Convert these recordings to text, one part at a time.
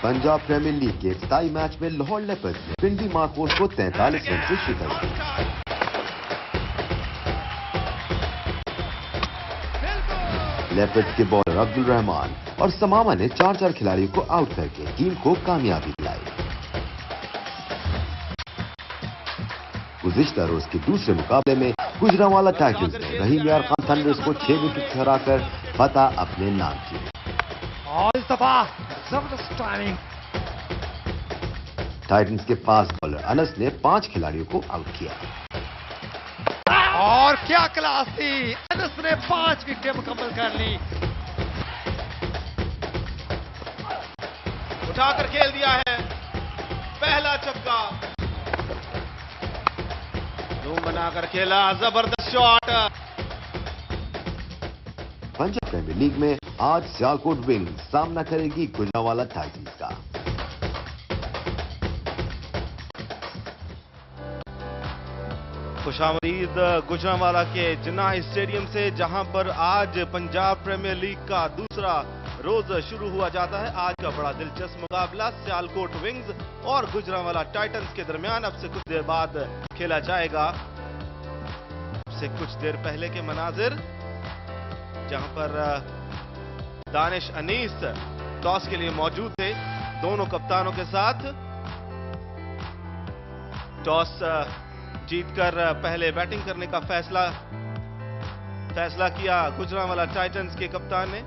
Punjab premiere league के इफ्ताई match में Lahore leopards ने पिंडी मार्कोस को 43 रन से शिकस्त दी। लेपर्ड्स के बॉलर अब्दुल रहमान और समामा ने 4-4 खिलाड़ियों को आउट करके टीम को कामयाबी दिलाई। गुज़िश्ता रोज के दूसरे मुकाबले में गुजरांवाला टाइटंस ने रहीम यार खान थंडर्स को 6 विकेट से हराकर फतह अपने नाम की। और इस दफा जबरदस्त टाइमिंग। टाइटंस के फास्ट बॉलर अनस ने 5 खिलाड़ियों को आउट किया। और क्या क्लास थी, अनस ने 5 विकेटें मुकम्मल कर ली। उठाकर खेल दिया है, पहला छक्का धूम बनाकर खेला, जबरदस्त शॉट। पंजाब प्रीमियर लीग में आज सियालकोट विंग्स सामना करेगी गुजरांवाला टाइटंस का। खुशामदीद गुजरांवाला के जिन्ना स्टेडियम से, जहां पर आज पंजाब प्रीमियर लीग का दूसरा रोज शुरू हुआ जाता है। आज का बड़ा दिलचस्प मुकाबला सियालकोट विंग्स और गुजरांवाला टाइटंस के दरमियान अब से कुछ देर बाद खेला जाएगा। अब से कुछ देर पहले के मनाजिर, जहां पर दानिश अनीस टॉस के लिए मौजूद थे दोनों कप्तानों के साथ। टॉस जीतकर पहले बैटिंग करने का फैसला किया गुजरांवाला टाइटंस के कप्तान ने।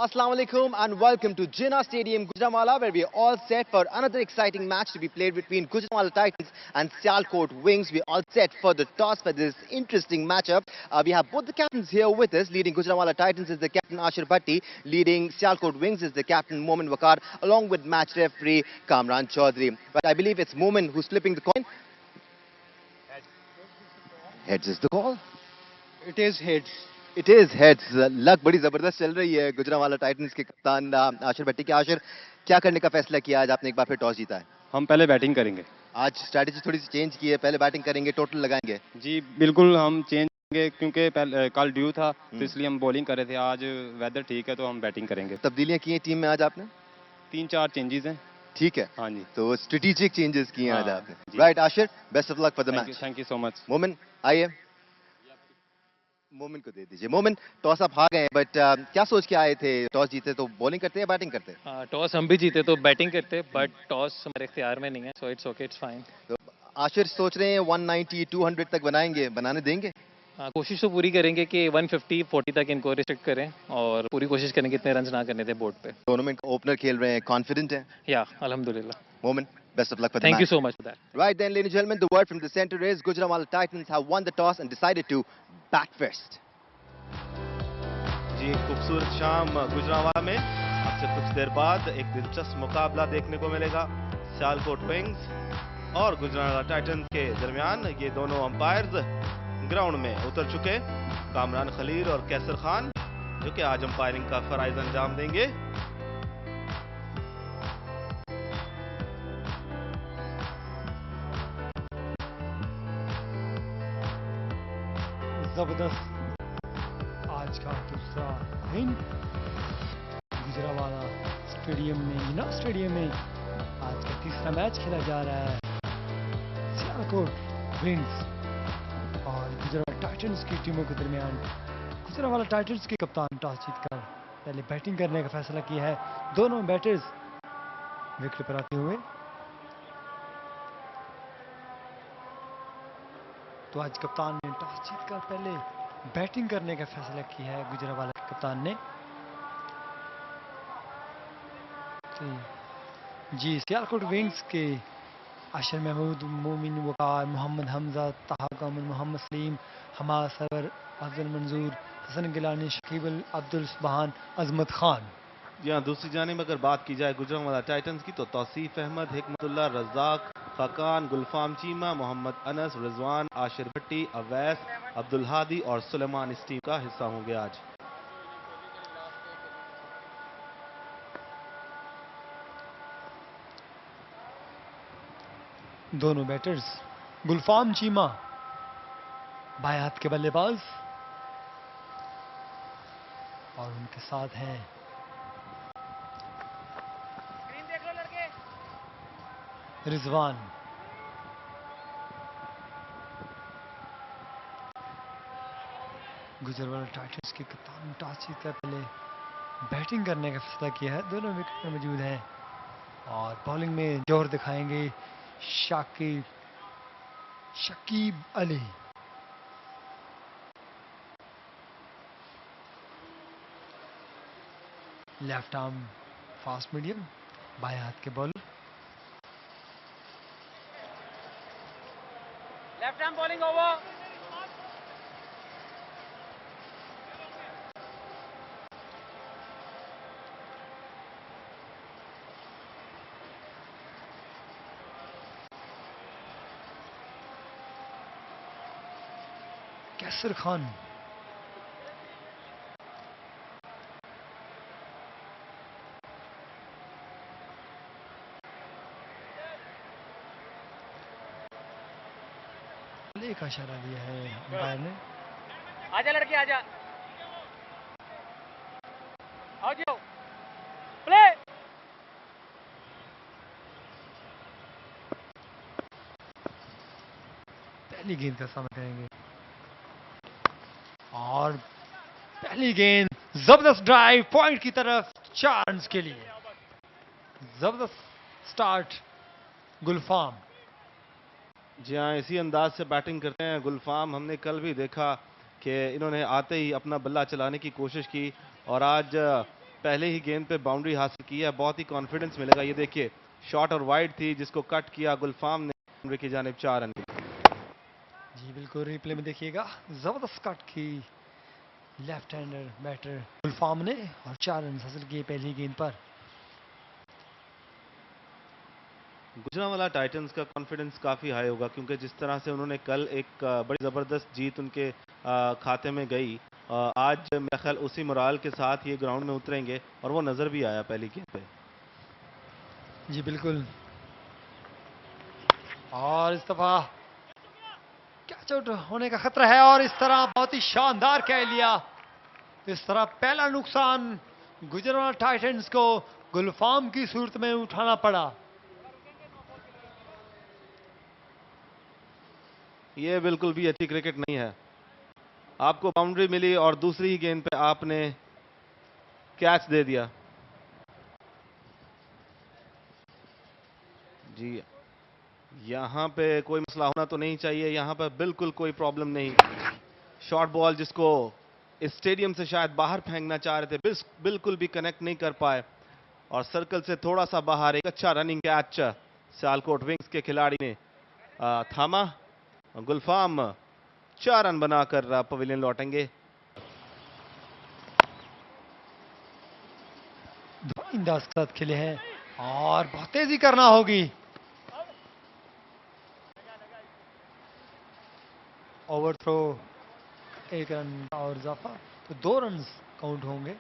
Assalamu alaikum and welcome to Jinnah Stadium, Gujranwala, where we are all set for another exciting match to be played between Gujranwala Titans and Sialkot Wings. We are all set for the toss for this interesting matchup. We have both the captains here with us. Leading Gujranwala Titans is the captain Ashir Bhatti. Leading Sialkot Wings is the captain Momin Waqar, along with match referee Kamran Chaudhary. But I believe it's Momin who's flipping the coin. Heads is the call. It is heads. It is heads. Luck बड़ी जबरदस्त चल रही है Gujranwala Titans के कप्तान आशिर भट्टी के। आशिर, क्या करने का फैसला किया आज आपने, एक बार फिर टॉस जीता है? हम पहले बैटिंग करेंगे। आज स्ट्रैटेजी थोड़ी सी चेंज की है, पहले बैटिंग करेंगे, टोटल लगाएंगे। जी बिल्कुल, हम चेंज करेंगे क्योंकि कल ड्यू था तो इसलिए हम बॉलिंग कर रहे थे। आज वेदर ठीक है तो हम बैटिंग करेंगे। तब्दीलियां की हैं टीम में आज आपने? 3-4 चेंजेस हैं। ठीक है, हाँ जी, तो स्ट्रेटेजिक चेंजेस किए हैं आज हाँ, आपने। Right Ashir, best of luck for the match. Thank you so much. मोमिन आइए, मोमिन को दे दीजिए। मोमिन, टॉस आप हार गए, बट क्या सोच के आए थे? टॉस जीते तो बॉलिंग करते हैं या बैटिंग करते हैं? टॉस हम भी जीते तो बैटिंग करते, बट टॉस हमारे इख्तियार में नहीं है, so it's okay, it's fine. तो आशिर सोच रहे हैं 190 200 तक बनाएंगे, बनाने देंगे? कोशिश तो पूरी करेंगे कि 150-40 तक इनको रिस्ट्रिक्ट करें और पूरी कोशिश करेंगे इतने रन ना करने थे बोर्ड पे। टूर्नामेंट ओपनर खेल रहे हैं, कॉन्फिडेंट हैं? या अल्हम्दुलिल्लाह। मोमिन, best of luck for the Thank match. you so much for that. Right then, ladies and gentlemen, the word from the center is Gujranwala Titans have won the toss and decided to bat first. जी, एक खूबसूरत शाम गुजरांवाला में। अब से कुछ देर बाद एक दिलचस्प मुकाबला देखने को मिलेगा सियालकोट विंग्स और गुजरांवाला टाइटंस के दरमियान। ये दोनों अंपायर्स ग्राउंड में उतर चुके, कामरान खलील और कैसर खान, जो कि आज अंपायरिंग का फराइज अंजाम देंगे। जबरदस्त आज का दूसरा दिन गुजरांवाला स्टेडियम में, जिन्ना स्टेडियम में आज का तीसरा मैच खेला जा रहा है। सियालकोट विंग्स और गुजरांवाला टाइटंस की टीमों के दरमियान। गुजरांवाला टाइटंस के कप्तान टॉस जीतकर पहले बैटिंग करने का फैसला किया है। दोनों बैटर्स विकेट पर आते हुए। तो आज कप्तान ने टॉस जीतकर पहले बैटिंग करने का फैसला किया है गुजरांवाला कप्तान ने। तो जी, सियालकोट विंग्स के आशिर महमूद, मोमिन वकार, मोहम्मद हमजा, ताहा कामिल, मोहम्मद सलीम, हमाद सरवर, अफजल मंजूर, हसन गिलानी, शकीब अब्दुल सुबहान, अजमत खान। यहाँ दूसरी जानिब अगर बात की जाए गुजरांवाला टाइटंस की, तो तौसीफ अहमद, हिकमतुल्लाह, रज़ाक, खाकान, गुलफाम चीमा, मोहम्मद अनस, रिजवान, आशिर भट्टी, अवैस, अब्दुल हादी और सुलेमान इस टीम का हिस्सा होंगे आज। दोनों बैटर्स गुलफाम चीमा बाएं हाथ के बल्लेबाज और उनके साथ हैं रिजवान। गुजरावाला टाइटंस के कप्तान टॉस जीतकर पहले बैटिंग करने का फैसला किया है। दोनों विकेट पर मौजूद हैं और बॉलिंग में जोर दिखाएंगे Shakib Ali. Left arm fast medium, बाएं हाथ के bowler. Left arm bowling over. Qaiser Khan. Play का इशारा दिया है अंपायर ने। आजा लड़के आजा, आओ जाओ, प्ले। पहली गेंद का सामना करेंगे और पहली गेंद जबरदस्त ड्राइव पॉइंट की तरफ, 4 रन के लिए। जबरदस्त स्टार्ट गुलफाम। जी हाँ, इसी अंदाज से बैटिंग करते हैं गुलफाम। हमने कल भी देखा कि इन्होंने आते ही अपना बल्ला चलाने की कोशिश की और आज पहले ही गेंद पे बाउंड्री हासिल की है। बहुत ही कॉन्फिडेंस मिलेगा। ये देखिए, शॉट और वाइड थी जिसको कट किया गुलफाम ने बाउंड्री की जानिब, 4 रन। जी बिल्कुल, रिप्ले में देखिएगा, जबरदस्त कट की लेफ्ट हैंडर बैटर गुलफाम ने और 4 रन हासिल किए पहली गेंद पर। गुजरांवाला टाइटंस का कॉन्फिडेंस काफ़ी हाई होगा क्योंकि जिस तरह से उन्होंने कल एक बड़ी ज़बरदस्त जीत उनके खाते में गई, आज मेरा ख्याल उसी मोराल के साथ ये ग्राउंड में उतरेंगे और वो नज़र भी आया पहली गेंद पे। जी बिल्कुल, और इस दफा कैच आउट होने का खतरा है और इस तरह बहुत ही शानदार कह लिया। इस तरह पहला नुकसान गुजरावाला टाइटंस को गुलफाम की सूरत में उठाना पड़ा। ये बिल्कुल भी अच्छी क्रिकेट नहीं है। आपको बाउंड्री मिली और दूसरी ही गेंद पे आपने कैच दे दिया। जी, यहाँ पे कोई मसला होना तो नहीं चाहिए, यहाँ पर बिल्कुल कोई प्रॉब्लम नहीं। शॉर्ट बॉल जिसको इस स्टेडियम से शायद बाहर फेंकना चाह रहे थे, बिल्कुल भी कनेक्ट नहीं कर पाए और सर्कल से थोड़ा सा बाहर एक अच्छा रनिंग कैच सियालकोट विंग्स के खिलाड़ी ने थामा। गुलफाम 4 रन बनाकर पवेलियन लौटेंगे। दो इंदाज के साथ खेले हैं और बहुत तेजी करना होगी। ओवर थ्रो 1 रन और इजाफा, तो 2 रन काउंट होंगे।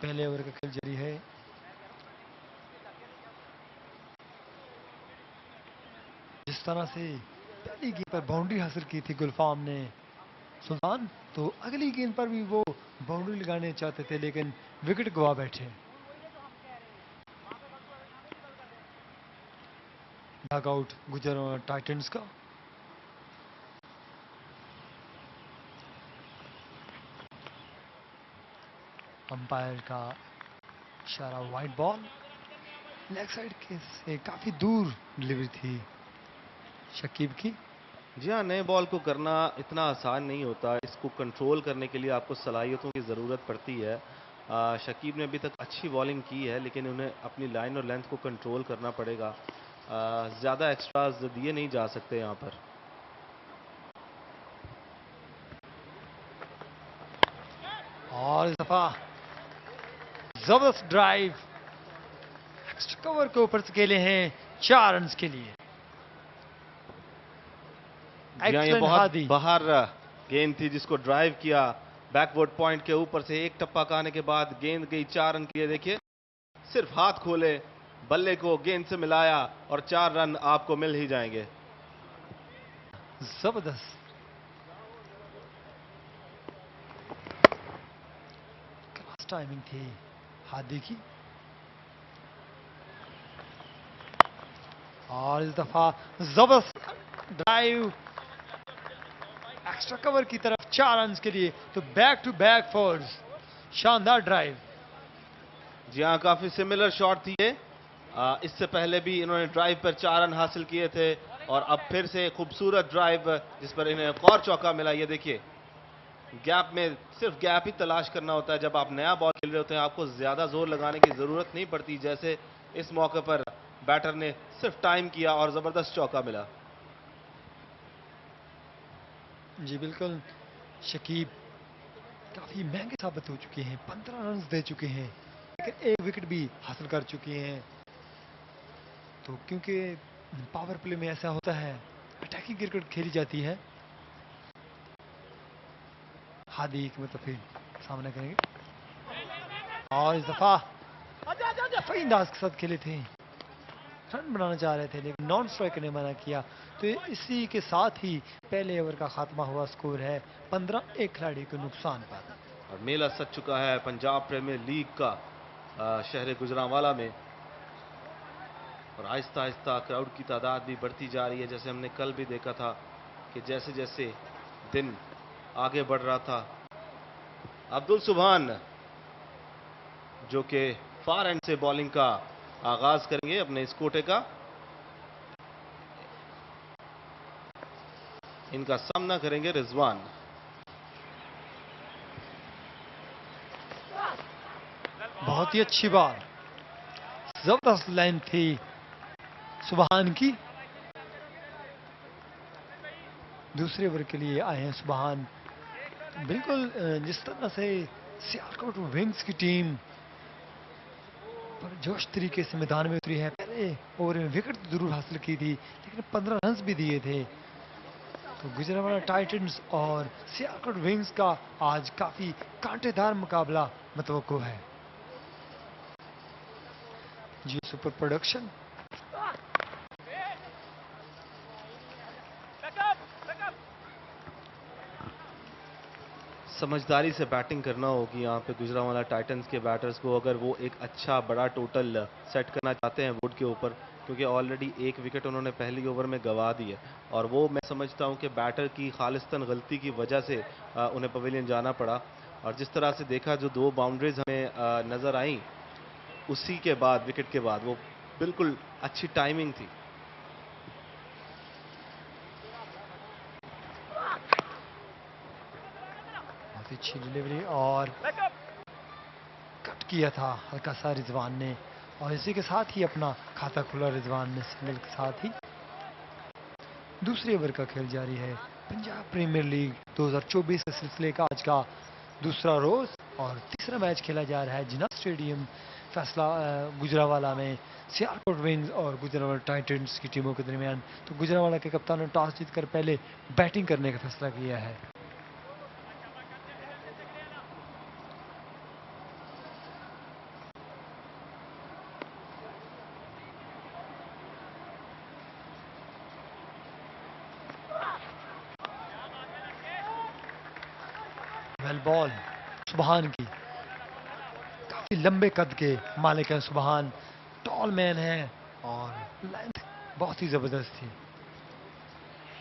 पहले ओवर का खेल जारी है। जिस तरह से पहली गेंद पर बाउंड्री हासिल की थी गुलफाम ने सुल्तान, तो अगली गेंद पर भी वो बाउंड्री लगाने चाहते थे लेकिन विकेट गवा बैठे। डगआउट गुजरात टाइटंस का। अंपायर का इशारा, वाइड बॉल लेग साइड के से काफी दूर डिलीवरी थी शकीब की। जी हाँ, नए बॉल को करना इतना आसान नहीं होता। इसको कंट्रोल करने के लिए आपको सलाहियतों की ज़रूरत पड़ती है। शकीब ने अभी तक अच्छी बॉलिंग की है लेकिन उन्हें अपनी लाइन और लेंथ को कंट्रोल करना पड़ेगा। ज़्यादा एक्स्ट्राज दिए नहीं जा सकते यहाँ पर। और इस दफा जबरदस्त ड्राइव एक्स्ट्रा कवर के ऊपर से खेले हैं 4 रन के लिए। जी हाँ, ये बहुत बाहर गेंद थी जिसको ड्राइव किया बैकवर्ड पॉइंट के ऊपर से। एक टप्पा खाने के बाद गेंद गई 4 रन के लिए। देखिए, सिर्फ हाथ खोले, बल्ले को गेंद से मिलाया और 4 रन आपको मिल ही जाएंगे। जबरदस्त क्लास टाइमिंग थी हादी की। और इस दफा जबरदस्त ड्राइव एक्स्ट्रा कवर की तरफ 4 रन के लिए, तो बैक टू बैक फोर्स, शानदार ड्राइव। जी हाँ, काफी सिमिलर शॉट थी ये। इससे पहले भी इन्होंने ड्राइव पर 4 रन हासिल किए थे और अब फिर से खूबसूरत ड्राइव जिस पर इन्हें एक और चौका मिला। ये देखिए, गैप में सिर्फ गैप ही तलाश करना होता है। जब आप नया बॉल खेल रहे होते हैं आपको ज्यादा जोर लगाने की जरूरत नहीं पड़ती, जैसे इस मौके पर बैटर ने सिर्फ टाइम किया और जबरदस्त चौका मिला। जी बिल्कुल, शकीब काफी महंगे साबित हो चुके हैं, 15 रन दे चुके हैं, लेकिन एक विकेट भी हासिल कर चुके हैं। तो क्योंकि पावर प्ले में ऐसा होता है, अटैकिंग क्रिकेट खेली जाती है। हादी की मतलब फिर सामना करेंगे और इस दफा दफाई अंदाज के साथ खेले थे, रन बनाना चाह रहे थे लेकिन नॉन स्ट्राइकर ने मना किया। तो इसी के साथ ही पहले ओवर का खात्मा हुआ। स्कोर है 15, एक खिलाड़ी के नुकसान पर। और मेला सज चुका है पंजाब प्रीमियर लीग का शहर गुजरांवाला में, और आहिस्ता आहिस्ता क्राउड की तादाद भी बढ़ती जा रही है। जैसे हमने कल भी देखा था कि जैसे जैसे दिन आगे बढ़ रहा था, अब्दुल सुभान जो कि फार एंड से बॉलिंग का आगाज करेंगे अपने इस कोटे का। इनका सामना करेंगे रिजवान। बहुत ही अच्छी बॉल, जबरदस्त लाइन थी सुबहान की। दूसरे ओवर के लिए आए हैं सुबहान। बिल्कुल जिस तरह से सियालकोट विंग्स की टीम जोश तरीके से मैदान में उतरी है, पहले ओवर में विकेट जरूर हासिल की थी लेकिन 15 रन भी दिए थे। तो गुजरांवाला टाइटंस और सियालकोट विंग्स का आज काफी कांटेदार मुकाबला मतवक्को है। जी सुपर प्रोडक्शन। समझदारी से बैटिंग करना होगी यहाँ पे गुजरांवाला टाइटंस के बैटर्स को, अगर वो एक अच्छा बड़ा टोटल सेट करना चाहते हैं बोर्ड के ऊपर, क्योंकि ऑलरेडी एक विकेट उन्होंने पहली ओवर में गंवा दी है। और वो मैं समझता हूँ कि बैटर की खालिस्तान गलती की वजह से उन्हें पवेलियन जाना पड़ा। और जिस तरह से देखा, जो 2 बाउंड्रीज हमें नजर आई उसी के बाद, विकेट के बाद, वो बिल्कुल अच्छी टाइमिंग थी। बहुत अच्छी डिलीवरी और कट किया था हल्का सा रिजवान ने, और इसी के साथ ही अपना खाता खुला रिजवान ने सिंगल के साथ ही। दूसरे ओवर का खेल जारी है। पंजाब प्रीमियर लीग 2024 के सिलसिले का आज का दूसरा रोज और तीसरा मैच खेला जा रहा है जिन्ना स्टेडियम फैसला गुजरांवाला में सियालकोट विंग्स और गुजरांवाला टाइटंस की टीमों के दरमियान। तो गुजरांवाला के कप्तान ने टॉस जीतकर पहले बैटिंग करने का फैसला किया है। वेल बॉल सुबहान की, काफी लंबे कद के मालिक हैं सुबहान, टॉल मैन है और लेंथ बहुत ही जबरदस्त थी।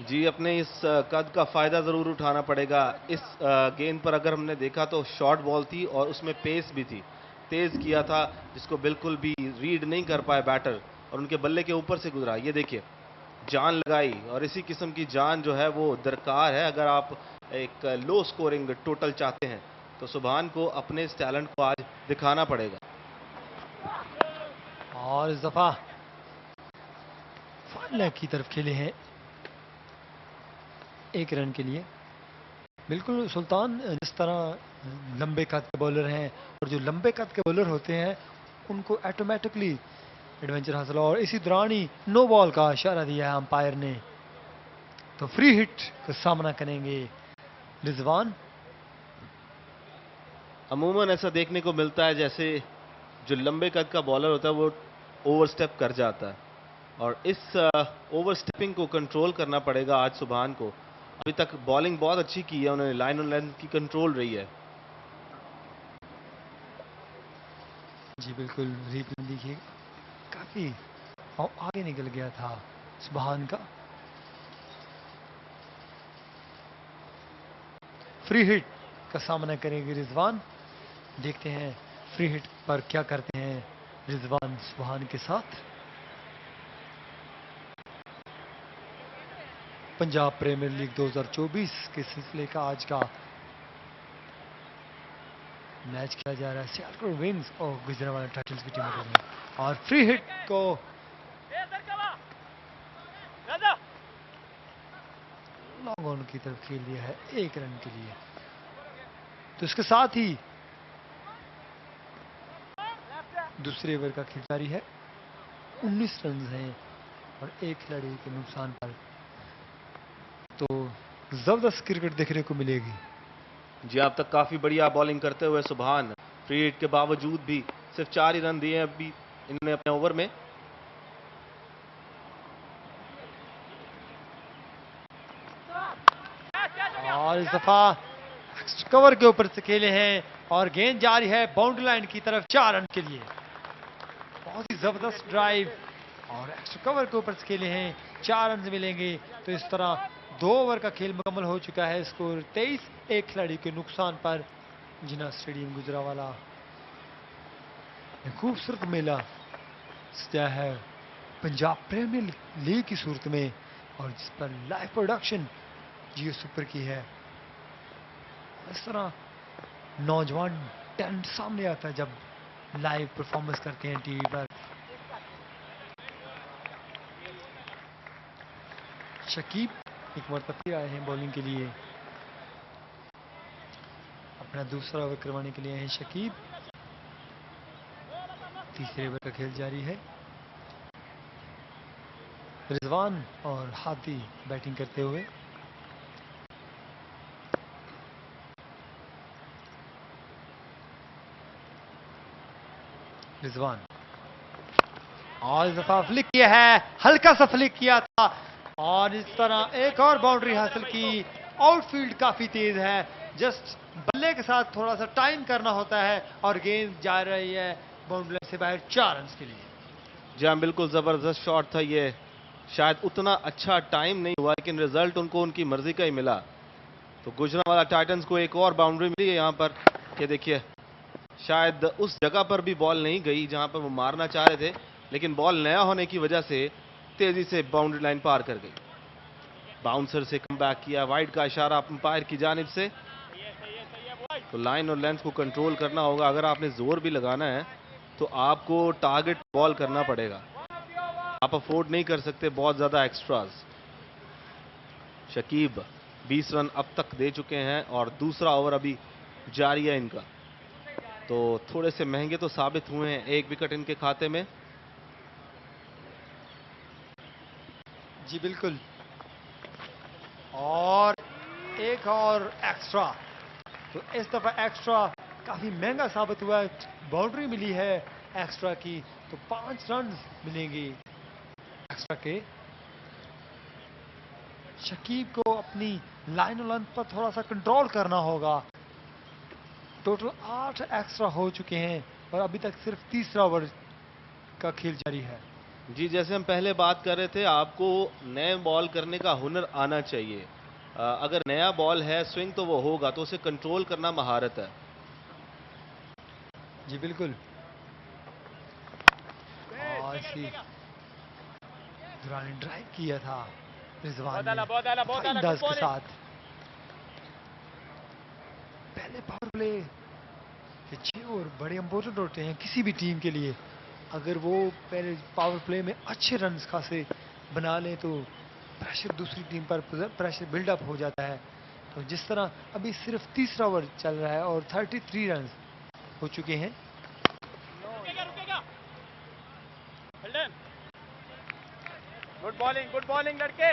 जी, अपने इस कद का फायदा जरूर उठाना पड़ेगा। इस गेंद पर अगर हमने देखा तो शॉर्ट बॉल थी और उसमें पेस भी थी, तेज किया था जिसको बिल्कुल भी रीड नहीं कर पाए बैटर, और उनके बल्ले के ऊपर से गुजरा। ये देखिए, जान लगाई, और इसी किस्म की जान जो है वो दरकार है अगर आप एक लो स्कोरिंग टोटल चाहते हैं। तो सुभान को अपने इस टैलेंट को आज दिखाना पड़ेगा। और इस दफा फाइनल लेग की तरफ खेले हैं 1 रन के लिए। बिल्कुल सुल्तान जिस तरह लंबे कद के बॉलर हैं, और जो लंबे कद के बॉलर होते हैं उनको ऑटोमेटिकली एडवेंचर हासिल, और इसी दौरान ही नो बॉल का इशारा दिया है अंपायर ने। तो फ्री हिट का सामना करेंगे रिजवान। अमूमन ऐसा देखने को मिलता है जैसे जो लंबे कद का बॉलर होता है वो ओवरस्टेप कर जाता है, और इस ओवरस्टेपिंग को कंट्रोल करना पड़ेगा आज सुभान को। अभी तक बॉलिंग बहुत अच्छी की है उन्होंने, लाइन ऑन लेंथ की कंट्रोल रही है। जी बिल्कुल, रिप्ले देखिए, काफी और आगे निकल गया था सुबहान का। फ्री हिट का सामना करेंगे रिजवान। देखते हैं फ्री हिट पर क्या करते हैं रिजवान सुबहान के साथ। पंजाब प्रीमियर लीग 2024 के सिलसिले का आज का मैच खेला जा रहा है सियालकोट विंग्स और गुजरांवाला टाइटंस की टीमों में। और फ्री हिट को लॉन्ग ऑन की तरफ खेल दिया है 1 रन के लिए। तो इसके साथ ही दूसरे ओवर का खेल जारी है। 19 रन हैं और 1 खिलाड़ी के नुकसान पर तो जबरदस्त क्रिकेट देखने को मिलेगी। जी अब तक काफी बढ़िया बॉलिंग करते हुए सुभान, फ्री हिट के बावजूद भी सिर्फ 4 ही रन दिए अभी इन्होंने अपने ओवर में। और इस दफा कवर के ऊपर से खेले हैं और गेंद जारी है बाउंड्री लाइन की तरफ 4 रन के लिए। बहुत ही जबरदस्त ड्राइव और एक्स्ट्रा कवर के ऊपर से खेले हैं, 4 रन मिलेंगे। तो इस तरह 2 ओवर का खेल मुकम्मल हो चुका है। स्कोर 23, 1 खिलाड़ी के नुकसान पर जिन्ना स्टेडियम गुजरांवाला खूबसूरत मेला सजा है पंजाब प्रीमियर लीग की सूरत में और जिस पर लाइव प्रोडक्शन जियो सुपर की है। इस तरह नौजवान टैलेंट सामने आता है जब लाइव परफॉर्मेंस करते हैं टीवी पर। शकीब एक मरतबा फिर आए हैं बॉलिंग के लिए, अपना दूसरा ओवर करवाने के लिए आए हैं शकीब। तीसरे ओवर का खेल जारी है। रिजवान और हादी बैटिंग करते हुए। रिजवान और इस दफा फ्लिक किया है, हल्का सा फ्लिक किया था और इस तरह एक और बाउंड्री हासिल की। आउटफील्ड काफी तेज है, जस्ट बल्ले के साथ थोड़ा सा टाइम करना होता है और गेंद जा रही है बाउंड्री से बाहर 4 रन के लिए। जी हाँ बिल्कुल जबरदस्त शॉट था ये, शायद उतना अच्छा टाइम नहीं हुआ लेकिन रिजल्ट उनको उनकी मर्जी का ही मिला। तो गुजरांवाला टाइटंस को एक और बाउंड्री मिली है यहाँ पर। ये देखिए शायद उस जगह पर भी बॉल नहीं गई जहां पर वो मारना चाह रहे थे, लेकिन बॉल नया होने की वजह से तेजी से बाउंड्री लाइन पार कर गई। बाउंसर से कम बैक किया, वाइड का इशारा अंपायर की जानिब से। तो लाइन और लेंथ को कंट्रोल करना होगा। अगर आपने जोर भी लगाना है तो आपको टारगेट बॉल करना पड़ेगा, आप अफोर्ड नहीं कर सकते बहुत ज्यादा एक्स्ट्राज। शकीब 20 रन अब तक दे चुके हैं और दूसरा ओवर अभी जारी है इनका। तो थोड़े से महंगे तो साबित हुए हैं, 1 विकेट इनके खाते में। जी बिल्कुल, और एक और एक्स्ट्रा। तो इस दफा एक्स्ट्रा काफी महंगा साबित हुआ है। बाउंड्री मिली है एक्स्ट्रा की तो 5 रन मिलेंगे एक्स्ट्रा के। शकीब को अपनी लाइन और लेंथ पर थोड़ा सा कंट्रोल करना होगा। टोटल 8 एक्स्ट्रा हो चुके हैं और अभी तक सिर्फ तीसरा ओवर का खेल जारी है। जी जैसे हम पहले बात कर रहे थे, आपको नए बॉल करने का हुनर आना चाहिए। अगर नया बॉल है स्विंग तो वो होगा, तो उसे कंट्रोल करना महारत है। जी बिल्कुल, और इसी दौरान ड्राइव किया था रिजवान ने अंदाज के साथ। पहले पावर प्ले के 6 ओवर बड़े इंपॉर्टेंट होते हैं किसी भी टीम के लिए। अगर वो पहले पावर प्ले में अच्छे रन खासे बना लें तो प्रेशर दूसरी टीम पर प्रेशर बिल्डअप हो जाता है। तो जिस तरह अभी सिर्फ तीसरा ओवर चल रहा है और 33 रन हो चुके हैं। गुड बॉलिंग लड़के।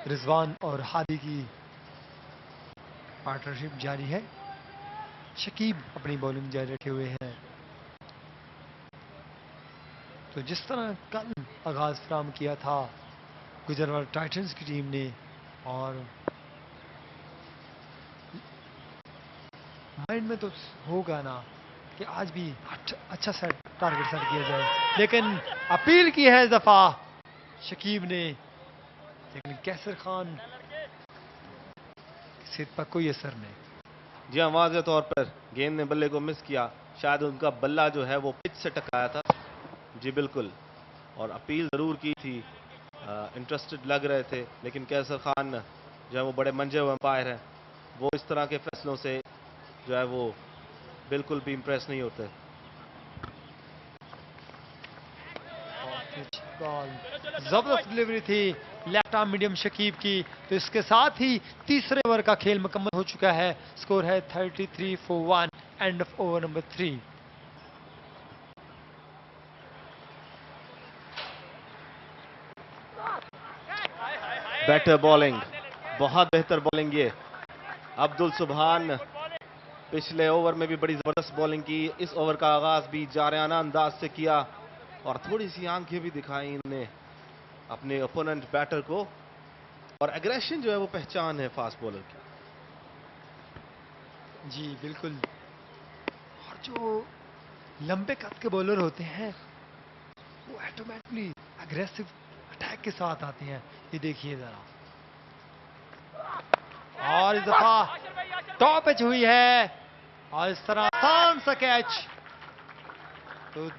रिजवान और हादी की पार्टनरशिप जारी है। शकीब अपनी बॉलिंग जारी रखे हुए हैं। तो जिस तरह कल आगाज फराम किया था गुजरांवाला टाइटंस की टीम ने, और माइंड में तो होगा ना कि आज भी अच्छा सेट टारगेट सेट किया जाए, लेकिन अपील की है इस दफा शकीब ने, लेकिन कैसर खान सिर पर कोई असर नहीं। जी हाँ, वाज़ेह तौर पर गेंद ने बल्ले को मिस किया, शायद उनका बल्ला जो है वो पिच से टकराया था। जी बिल्कुल, और अपील ज़रूर की थी, इंटरेस्टेड लग रहे थे, लेकिन कैसर खान जो है वो बड़े मंजे हुए अंपायर हैं, वो इस तरह के फैसलों से जो है वो बिल्कुल भी इंप्रेस नहीं होते। बॉल, जबरदस्त डिलीवरी थी लेफ्ट आर्म मीडियम शकीब की। तो इसके साथ ही तीसरे ओवर का खेल मुकम्मल हो चुका है। स्कोर है 33 for 1, end of over number 3। Better bowling, बहुत बेहतर बॉलिंग ये अब्दुल सुबहान। पिछले ओवर में भी बड़ी जबरदस्त बॉलिंग की, इस ओवर का आगाज भी जारियाना अंदाज से किया और थोड़ी सी आंखें भी दिखाई इन्होंने अपने ओपोनेंट बैटर को, और एग्रेशन जो है वो पहचान है फास्ट बॉलर की। जी बिल्कुल, और जो लंबे कद के बॉलर होते हैं वो ऑटोमेटिकली अग्रेसिव अटैक के साथ आते हैं। ये देखिए जरा, और इस दफा टॉप पिच हुई है और इस तरह आसान सा कैच। तो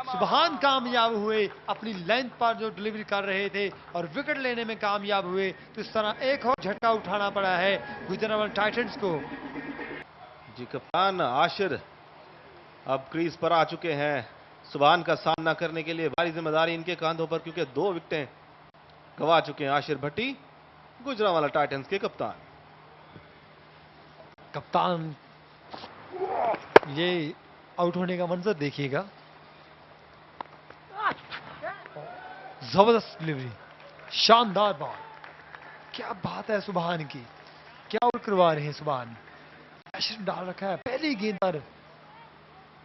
सुबहान कामयाब हुए अपनी लेंथ पर जो डिलीवरी कर रहे थे और विकेट लेने में कामयाब हुए। तो इस तरह एक और झटका उठाना पड़ा है गुजरांवाला टाइटंस को। जी कप्तान आशिर अब क्रीज पर आ चुके हैं सुबहान का सामना करने के लिए। भारी जिम्मेदारी इनके कांधों पर, क्योंकि 2 विकेटें गंवा चुके हैं आशिर भट्टी, गुजरांवाला टाइटंस के कप्तान। कप्तान ये आउट होने का मंजर देखिएगा, जबरदस्त डिलीवरी, शानदार बॉल, क्या बात है सुबहान की, क्या आउट करवा रहे हैं सुबहान। प्रेशर डाल रखा है, पहली गेंद पर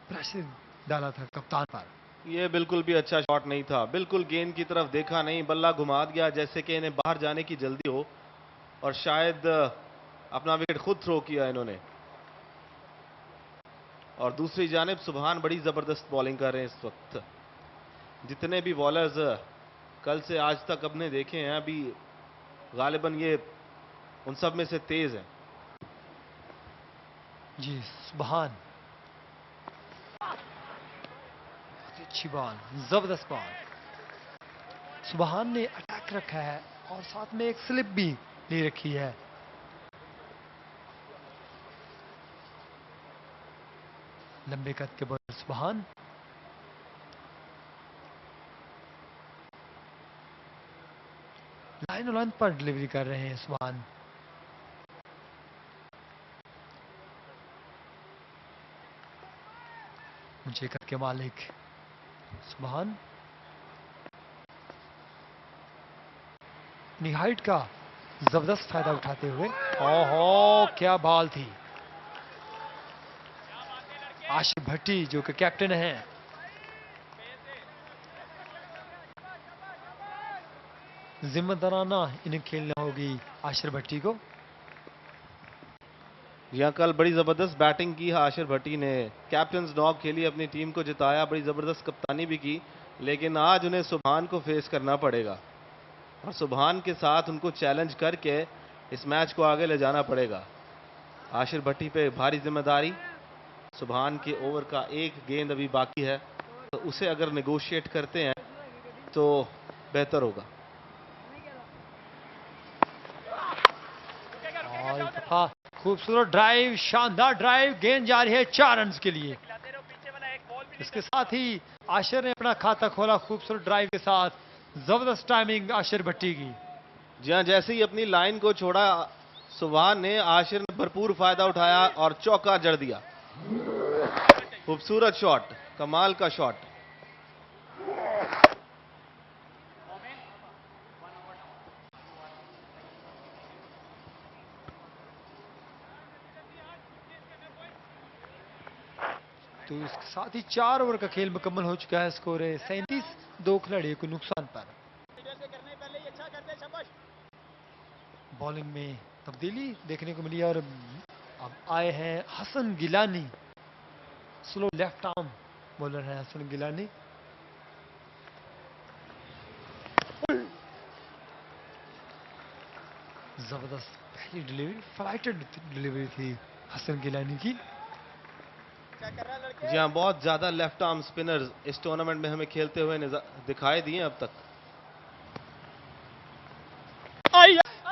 प्रेशर डाला था कप्तान पर। ये बिल्कुल भी अच्छा शॉट नहीं था, बिल्कुल गेंद की तरफ देखा नहीं, बल्ला घुमा दिया जैसे कि इन्हें बाहर जाने की जल्दी हो, और शायद अपना विकेट खुद थ्रो किया इन्होंने। और दूसरी जानिब सुबहान बड़ी जबरदस्त बॉलिंग कर रहे हैं इस वक्त। जितने भी बॉलर्स कल से आज तक अपने देखे हैं, अभी गालिबन ये उन सब में से तेज है। जी सुबहान, अच्छी बॉल, जबरदस्त बॉल। सुबहान ने अटैक रखा है और साथ में एक स्लिप भी ले रखी है। लंबे कद के बॉलर सुबहान, लाइन लाइन पर डिलीवरी कर रहे हैं सुबहान। ऊंचे कद के मालिक सुबहान अपनी हाइट का जबरदस्त फायदा उठाते हुए, ओहो क्या बॉल थी। आशिफ भट्टी जो कि कैप्टन हैं, जिम्मेदाराना इन्हें खेलना होगी आशिर भट्टी को। यहाँ कल बड़ी जबरदस्त बैटिंग की आशिर भट्टी ने, कैप्टन नॉक खेली, अपनी टीम को जिताया, बड़ी जबरदस्त कप्तानी भी की, लेकिन आज उन्हें सुबहान को फेस करना पड़ेगा और सुबहान के साथ उनको चैलेंज करके इस मैच को आगे ले जाना पड़ेगा। आशिर भट्टी पे भारी जिम्मेदारी, सुबहान के ओवर का एक गेंद अभी बाकी है, तो उसे अगर नेगोशिएट करते हैं तो बेहतर होगा। और खूबसूरत ड्राइव, शानदार ड्राइव, गेंद जा रही है 4 रन के लिए। इसके साथ ही आशिर ने अपना खाता खोला खूबसूरत ड्राइव के साथ। जबरदस्त टाइमिंग आशिर भट्टी की। जी हाँ, जैसे ही अपनी लाइन को छोड़ा सुबहान ने, आशिर ने भरपूर फायदा उठाया और चौका जड़ दिया। खूबसूरत शॉट, कमाल का शॉट। तो इसके साथ ही 4 ओवर का खेल मुकम्मल हो चुका है। स्कोर है 37, 2 खिलाड़ियों को नुकसान पर। बॉलिंग में तब्दीली देखने को मिली और अब आए हैं Hasan Gilani. Slow left arm bowler है हसन गिलानी। जबरदस्त पहली डिलीवरी, फ्लाइटेड डिलीवरी थी हसन गिलानी की। जी हाँ, बहुत ज्यादा लेफ्ट आर्म स्पिनर्स इस टूर्नामेंट में हमें खेलते हुए दिखाई दिए अब तक।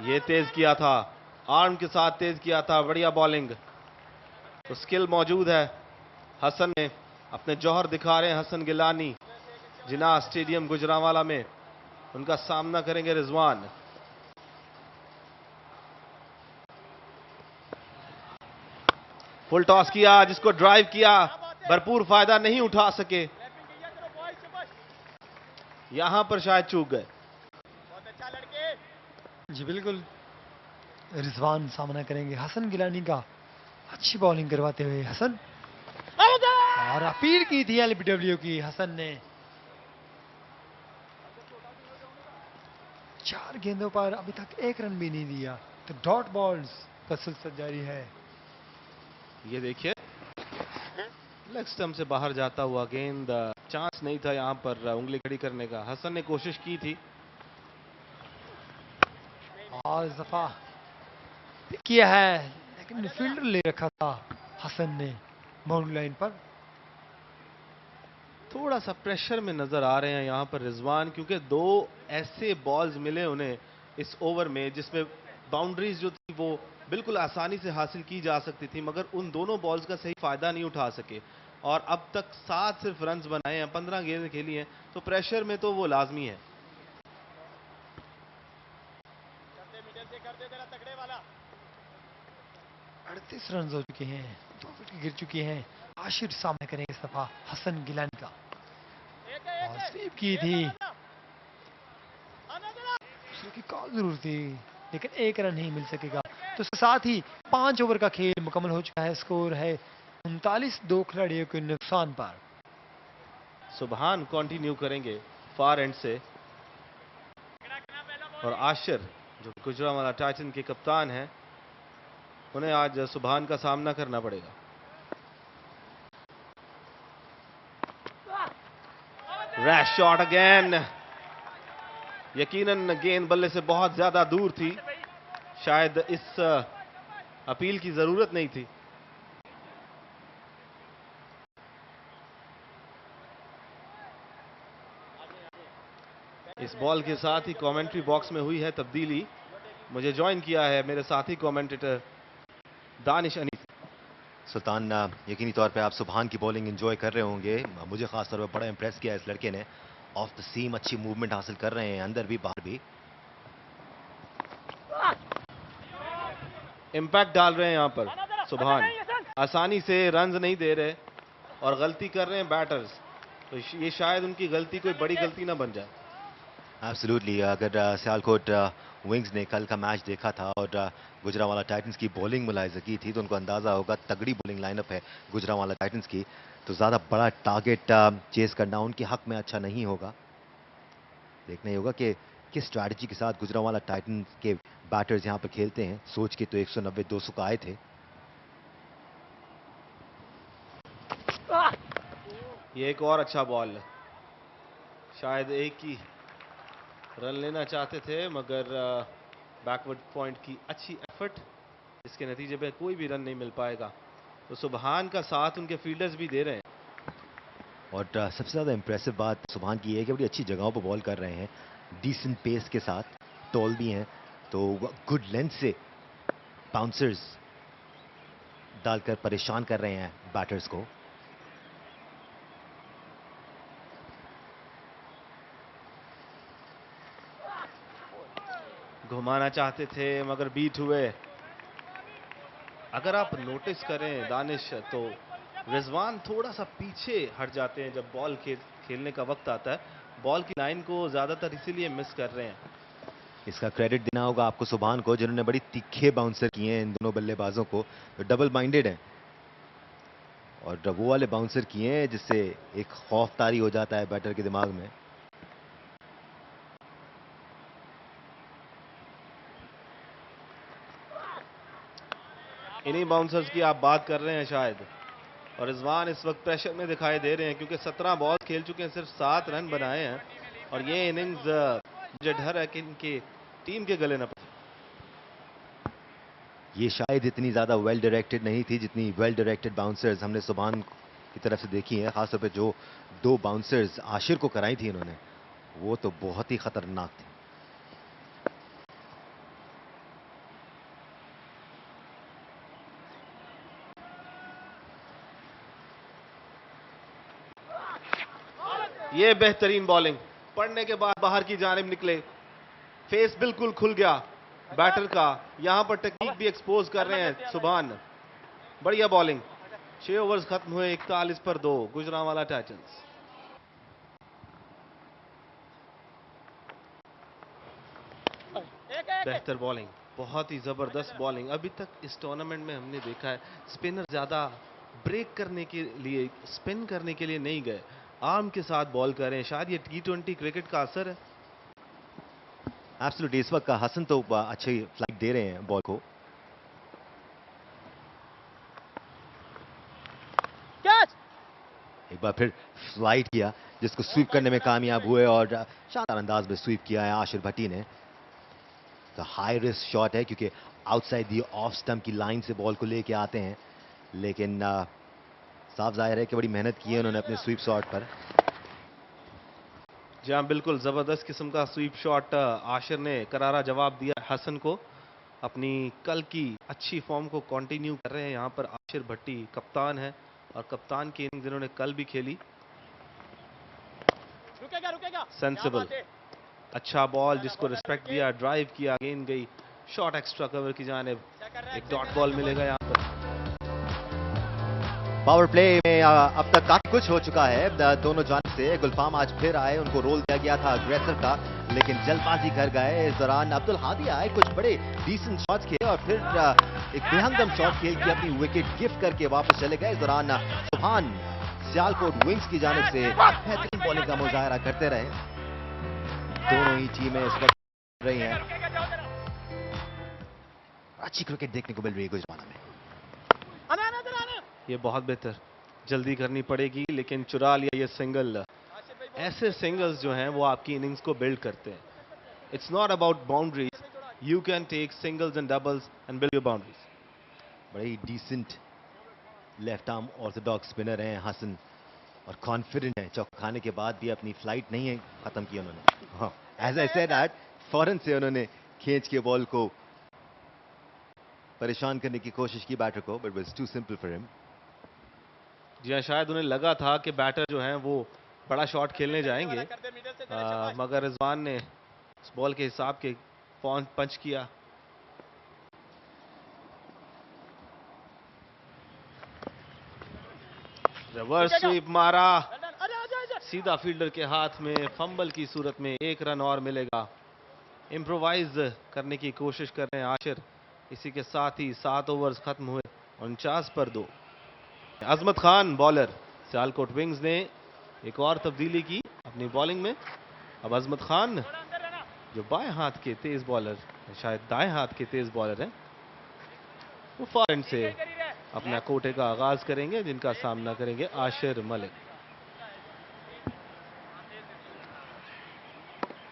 ये तेज किया था, आर्म के साथ तेज किया था, बढ़िया बॉलिंग। तो स्किल मौजूद है हसन ने, अपने जौहर दिखा रहे हैं हसन गिलानी। जिन्ना स्टेडियम गुजरांवाला में उनका सामना करेंगे रिजवान। फुल टॉस किया, जिसको ड्राइव किया, भरपूर फायदा नहीं उठा सके, यहां पर शायद चूक गए। जी बिल्कुल, रिजवान सामना करेंगे हसन गिलानी का। अच्छी बॉलिंग करवाते हुए हसन, और अपील की थी एलबीडब्ल्यू की हसन ने। 4 गेंदों पर अभी तक 1 रन भी नहीं दिया, तो डॉट बॉल्स का सिलसिला जारी है। ये देखिए, लेग स्टंप से बाहर जाता हुआ गेंद, चांस नहीं था यहां पर उंगली खड़ी करने का। हसन ने कोशिश की थी। और इस दफा पिक किया है, लेकिन फील्डर ले रखा था हसन ने बाउंड्री लाइन पर। थोड़ा सा प्रेशर में नजर आ रहे हैं यहां पर रिजवान, क्योंकि 2 ऐसे बॉल्स मिले उन्हें इस ओवर में जिसमें बाउंड्रीज जो थी वो बिल्कुल आसानी से हासिल की जा सकती थी, मगर उन दोनों बॉल्स का सही फायदा नहीं उठा सके। और अब तक 7 सिर्फ रन्स बनाए हैं, 15 गेंदें खेली हैं, तो प्रेशर में तो वो लाजमी है। 38 रन हो चुके हैं, 2 विकेट गिर चुके हैं। आशिर सामने करेंगे इस दफा हसन गिलानी का, और स्वीप की थी, दूसरे की कॉल जरूर थी, लेकिन 1 रन ही मिल सकेगा। तो इसके साथ ही 5 ओवर का खेल मुकम्मल हो चुका है। स्कोर है 39, 2 खिलाड़ियों के नुकसान पर। सुबहान कंटिन्यू करेंगे फार एंड से, और आशिर जो गुजरांवाला टाइटन के कप्तान हैं, उन्हें आज सुबहान का सामना करना पड़ेगा। रैश शॉट अगेन, यकीनन गेंद बल्ले से बहुत ज्यादा दूर थी, शायद इस अपील की जरूरत नहीं थी। इस बॉल के साथ ही कमेंट्री बॉक्स में हुई है तब्दीली। मुझे ज्वाइन किया है मेरे साथी कमेंटेटर दानिश अनीस। सुल्तान, यकीनी तौर पे आप सुबहान की बॉलिंग एंजॉय कर रहे होंगे। मुझे खास तौर पे बड़ा इंप्रेस किया इस लड़के ने। ऑफ द सीम अच्छी मूवमेंट हासिल कर रहे हैं, अंदर भी बाहर भी। इंपैक्ट डाल रहे हैं यहां पर सुबहान, आसानी से रन्स नहीं दे रहे और गलती कर रहे हैं बैटर्स, तो ये शायद उनकी गलती कोई बड़ी गलती ना बन जाए। एब्सोल्युटली, अगर सियालकोट विंग्स ने कल का मैच देखा था और गुजरांवाला टाइटंस की बॉलिंग मुलाहिजा की थी, तो उनको अंदाजा होगा तगड़ी बॉलिंग लाइनअप है गुजरांवाला टाइटंस की। तो ज़्यादा बड़ा टारगेट चेस करना उनके हक में अच्छा नहीं होगा। देखना ही होगा कि किस स्ट्रैटेजी के साथ गुजरांवाला टाइटंस के बैटर्स यहां पर खेलते हैं। सोच के तो 190-200 का आए थे। ये एक और अच्छा बॉल, शायद एक ही रन लेना चाहते थे, मगर बैकवर्ड पॉइंट की अच्छी एफर्ट, इसके नतीजे में कोई भी रन नहीं मिल पाएगा। तो सुबहान का साथ उनके फील्डर्स भी दे रहे हैं। और सबसे ज़्यादा इंप्रेसिव बात सुबहान की है कि बड़ी अच्छी जगहों पर बॉल कर रहे हैं, डिसेंट पेस के साथ, टॉल भी हैं, तो गुड लेंथ से बाउंसर्स डालकर परेशान कर रहे हैं बैटर्स को। घुमाना चाहते थे मगर बीट हुए। अगर आप नोटिस करें दानिश, तो रिजवान थोड़ा सा पीछे हट जाते हैं जब बॉल खेलने का वक्त आता है। बॉल की लाइन को ज्यादातर इसीलिए मिस कर रहे हैं। इसका क्रेडिट देना होगा आपको सुबहान को, जिन्होंने बड़ी तीखे बाउंसर किए हैं इन दोनों बल्लेबाजों को, जो डबल माइंडेड हैं, और वो वाले बाउंसर किए हैं जिससे एक खौफ तारी हो जाता है बैटर के दिमाग में। इन्हीं बाउंसर्स की आप बात कर रहे हैं शायद। और रिजवान इस वक्त प्रेशर में दिखाई दे रहे हैं क्योंकि 17 बॉल खेल चुके हैं, सिर्फ 7 रन बनाए हैं और ये इनिंग्स मुझे डर है कि इनकी टीम के गले न पड़े। ये शायद इतनी ज्यादा वेल डायरेक्टेड नहीं थी जितनी वेल डायरेक्टेड बाउंसर्स हमने सुभान की तरफ से देखी हैं, खासतौर पे जो 2 बाउंसर्स आशिर को कराई थी इन्होंने, वो तो बहुत ही खतरनाक थी। ये बेहतरीन बॉलिंग पड़ने के बाद बाहर की जानिब निकले, फेस बिल्कुल खुल गया बैटर का, यहां पर टेक्निक भी एक्सपोज कर रहे हैं सुभान। बढ़िया बॉलिंग। 6 ओवर्स खत्म हुए 41 पर 2 गुजरांवाला टाइटंस। बेहतर बॉलिंग, बहुत ही जबरदस्त बॉलिंग। अभी तक इस टूर्नामेंट में हमने देखा है स्पिनर ज्यादा ब्रेक करने के लिए, स्पिन करने के लिए नहीं गए, आर्म के साथ बॉल कर रहे हैं। शायद ये T20 क्रिकेट का असर है। एब्सोल्युटली, इस वक्त हसन तो अच्छी फ्लाइट दे रहे हैं बॉल को। एक बार फिर फ्लाइट किया जिसको स्वीप करने में कामयाब हुए और शानदार अंदाज में स्वीप किया है आशिर भट्टी ने। तो हाई रिस्क शॉट है क्योंकि आउटसाइड दी ऑफ स्टंप की लाइन से बॉल को लेके आते हैं, लेकिन साफ जाहिर है कि बड़ी मेहनत की है उन्होंने अपने स्वीप शॉट पर। जी हाँ, बिल्कुल जबरदस्त किस्म का स्वीप शॉट आशिर ने करारा जवाब दिया हसन को। अपनी कल की अच्छी फॉर्म को कंटिन्यू कर रहे हैं यहाँ पर आशिर भट्टी, कप्तान है और कप्तान की इनिंग्स इन्होंने कल भी खेली। रुकेगा रुकेगा, सेंसिबल, अच्छा बॉल जिसको रिस्पेक्ट दिया, ड्राइव किया, गेंद गई शॉट एक्स्ट्रा कवर की जानिब, एक डॉट बॉल मिलेगा यहाँ पर। पावर प्ले में अब तक काफी कुछ हो चुका है दोनों जानिब से। गुलफाम आज फिर आए, उनको रोल दिया गया था अग्रेसर का, लेकिन जल्दबाजी कर गए। इस दौरान अब्दुल हादी आए, कुछ बड़े डिसेंट शॉट्स खेले और फिर एक बेहंगम शॉट खेल के अपनी विकेट गिफ्ट करके वापस चले गए। इस दौरान सुभान सियालकोट विंग्स की जानिब से बेहतरीन बॉलिंग का मुजाहरा करते रहे। दोनों ही टीमें इस वक्त रही हैं, अच्छी क्रिकेट देखने को मिल रही है गुजरात में। ये बहुत बेहतर, जल्दी करनी पड़ेगी लेकिन चुरा लिया ये सिंगल। ऐसे सिंगल्स जो हैं वो आपकी इनिंग्स को बिल्ड करते हैं। It's not about boundaries, you can take singles and doubles and build your boundaries. बड़ी decent left arm orthodox spinner हैं हसन और कॉन्फिडेंट है। चौका खाने के बाद भी अपनी फ्लाइट नहीं है खत्म की उन्होंने। एज आई सेड दैट, फौरन से उन्होंने खींच के बॉल को परेशान करने की कोशिश की बैटर को, but was too simple for him. जी हाँ, शायद उन्हें लगा था कि बैटर जो हैं वो बड़ा शॉट खेलने जाएंगे, मगर रिजवान ने उस बॉल के हिसाब के पंच किया। रिवर्स स्वीप मारा, सीधा फील्डर के हाथ में, फंबल की सूरत में 1 रन और मिलेगा। इम्प्रोवाइज करने की कोशिश कर रहे हैं आशिर। इसी के साथ ही 7 ओवर्स खत्म हुए 49 पर 2। अजमत खान बॉलर, सियालकोट विंग्स ने एक और तब्दीली की अपनी बॉलिंग में। अब अजमत खान जो बाएं हाथ के तेज बॉलर, शायद दाएं हाथ के तेज बॉलर हैं, वो फॉरन से अपना कोटे का आगाज करेंगे, जिनका सामना करेंगे आशिर मलिक।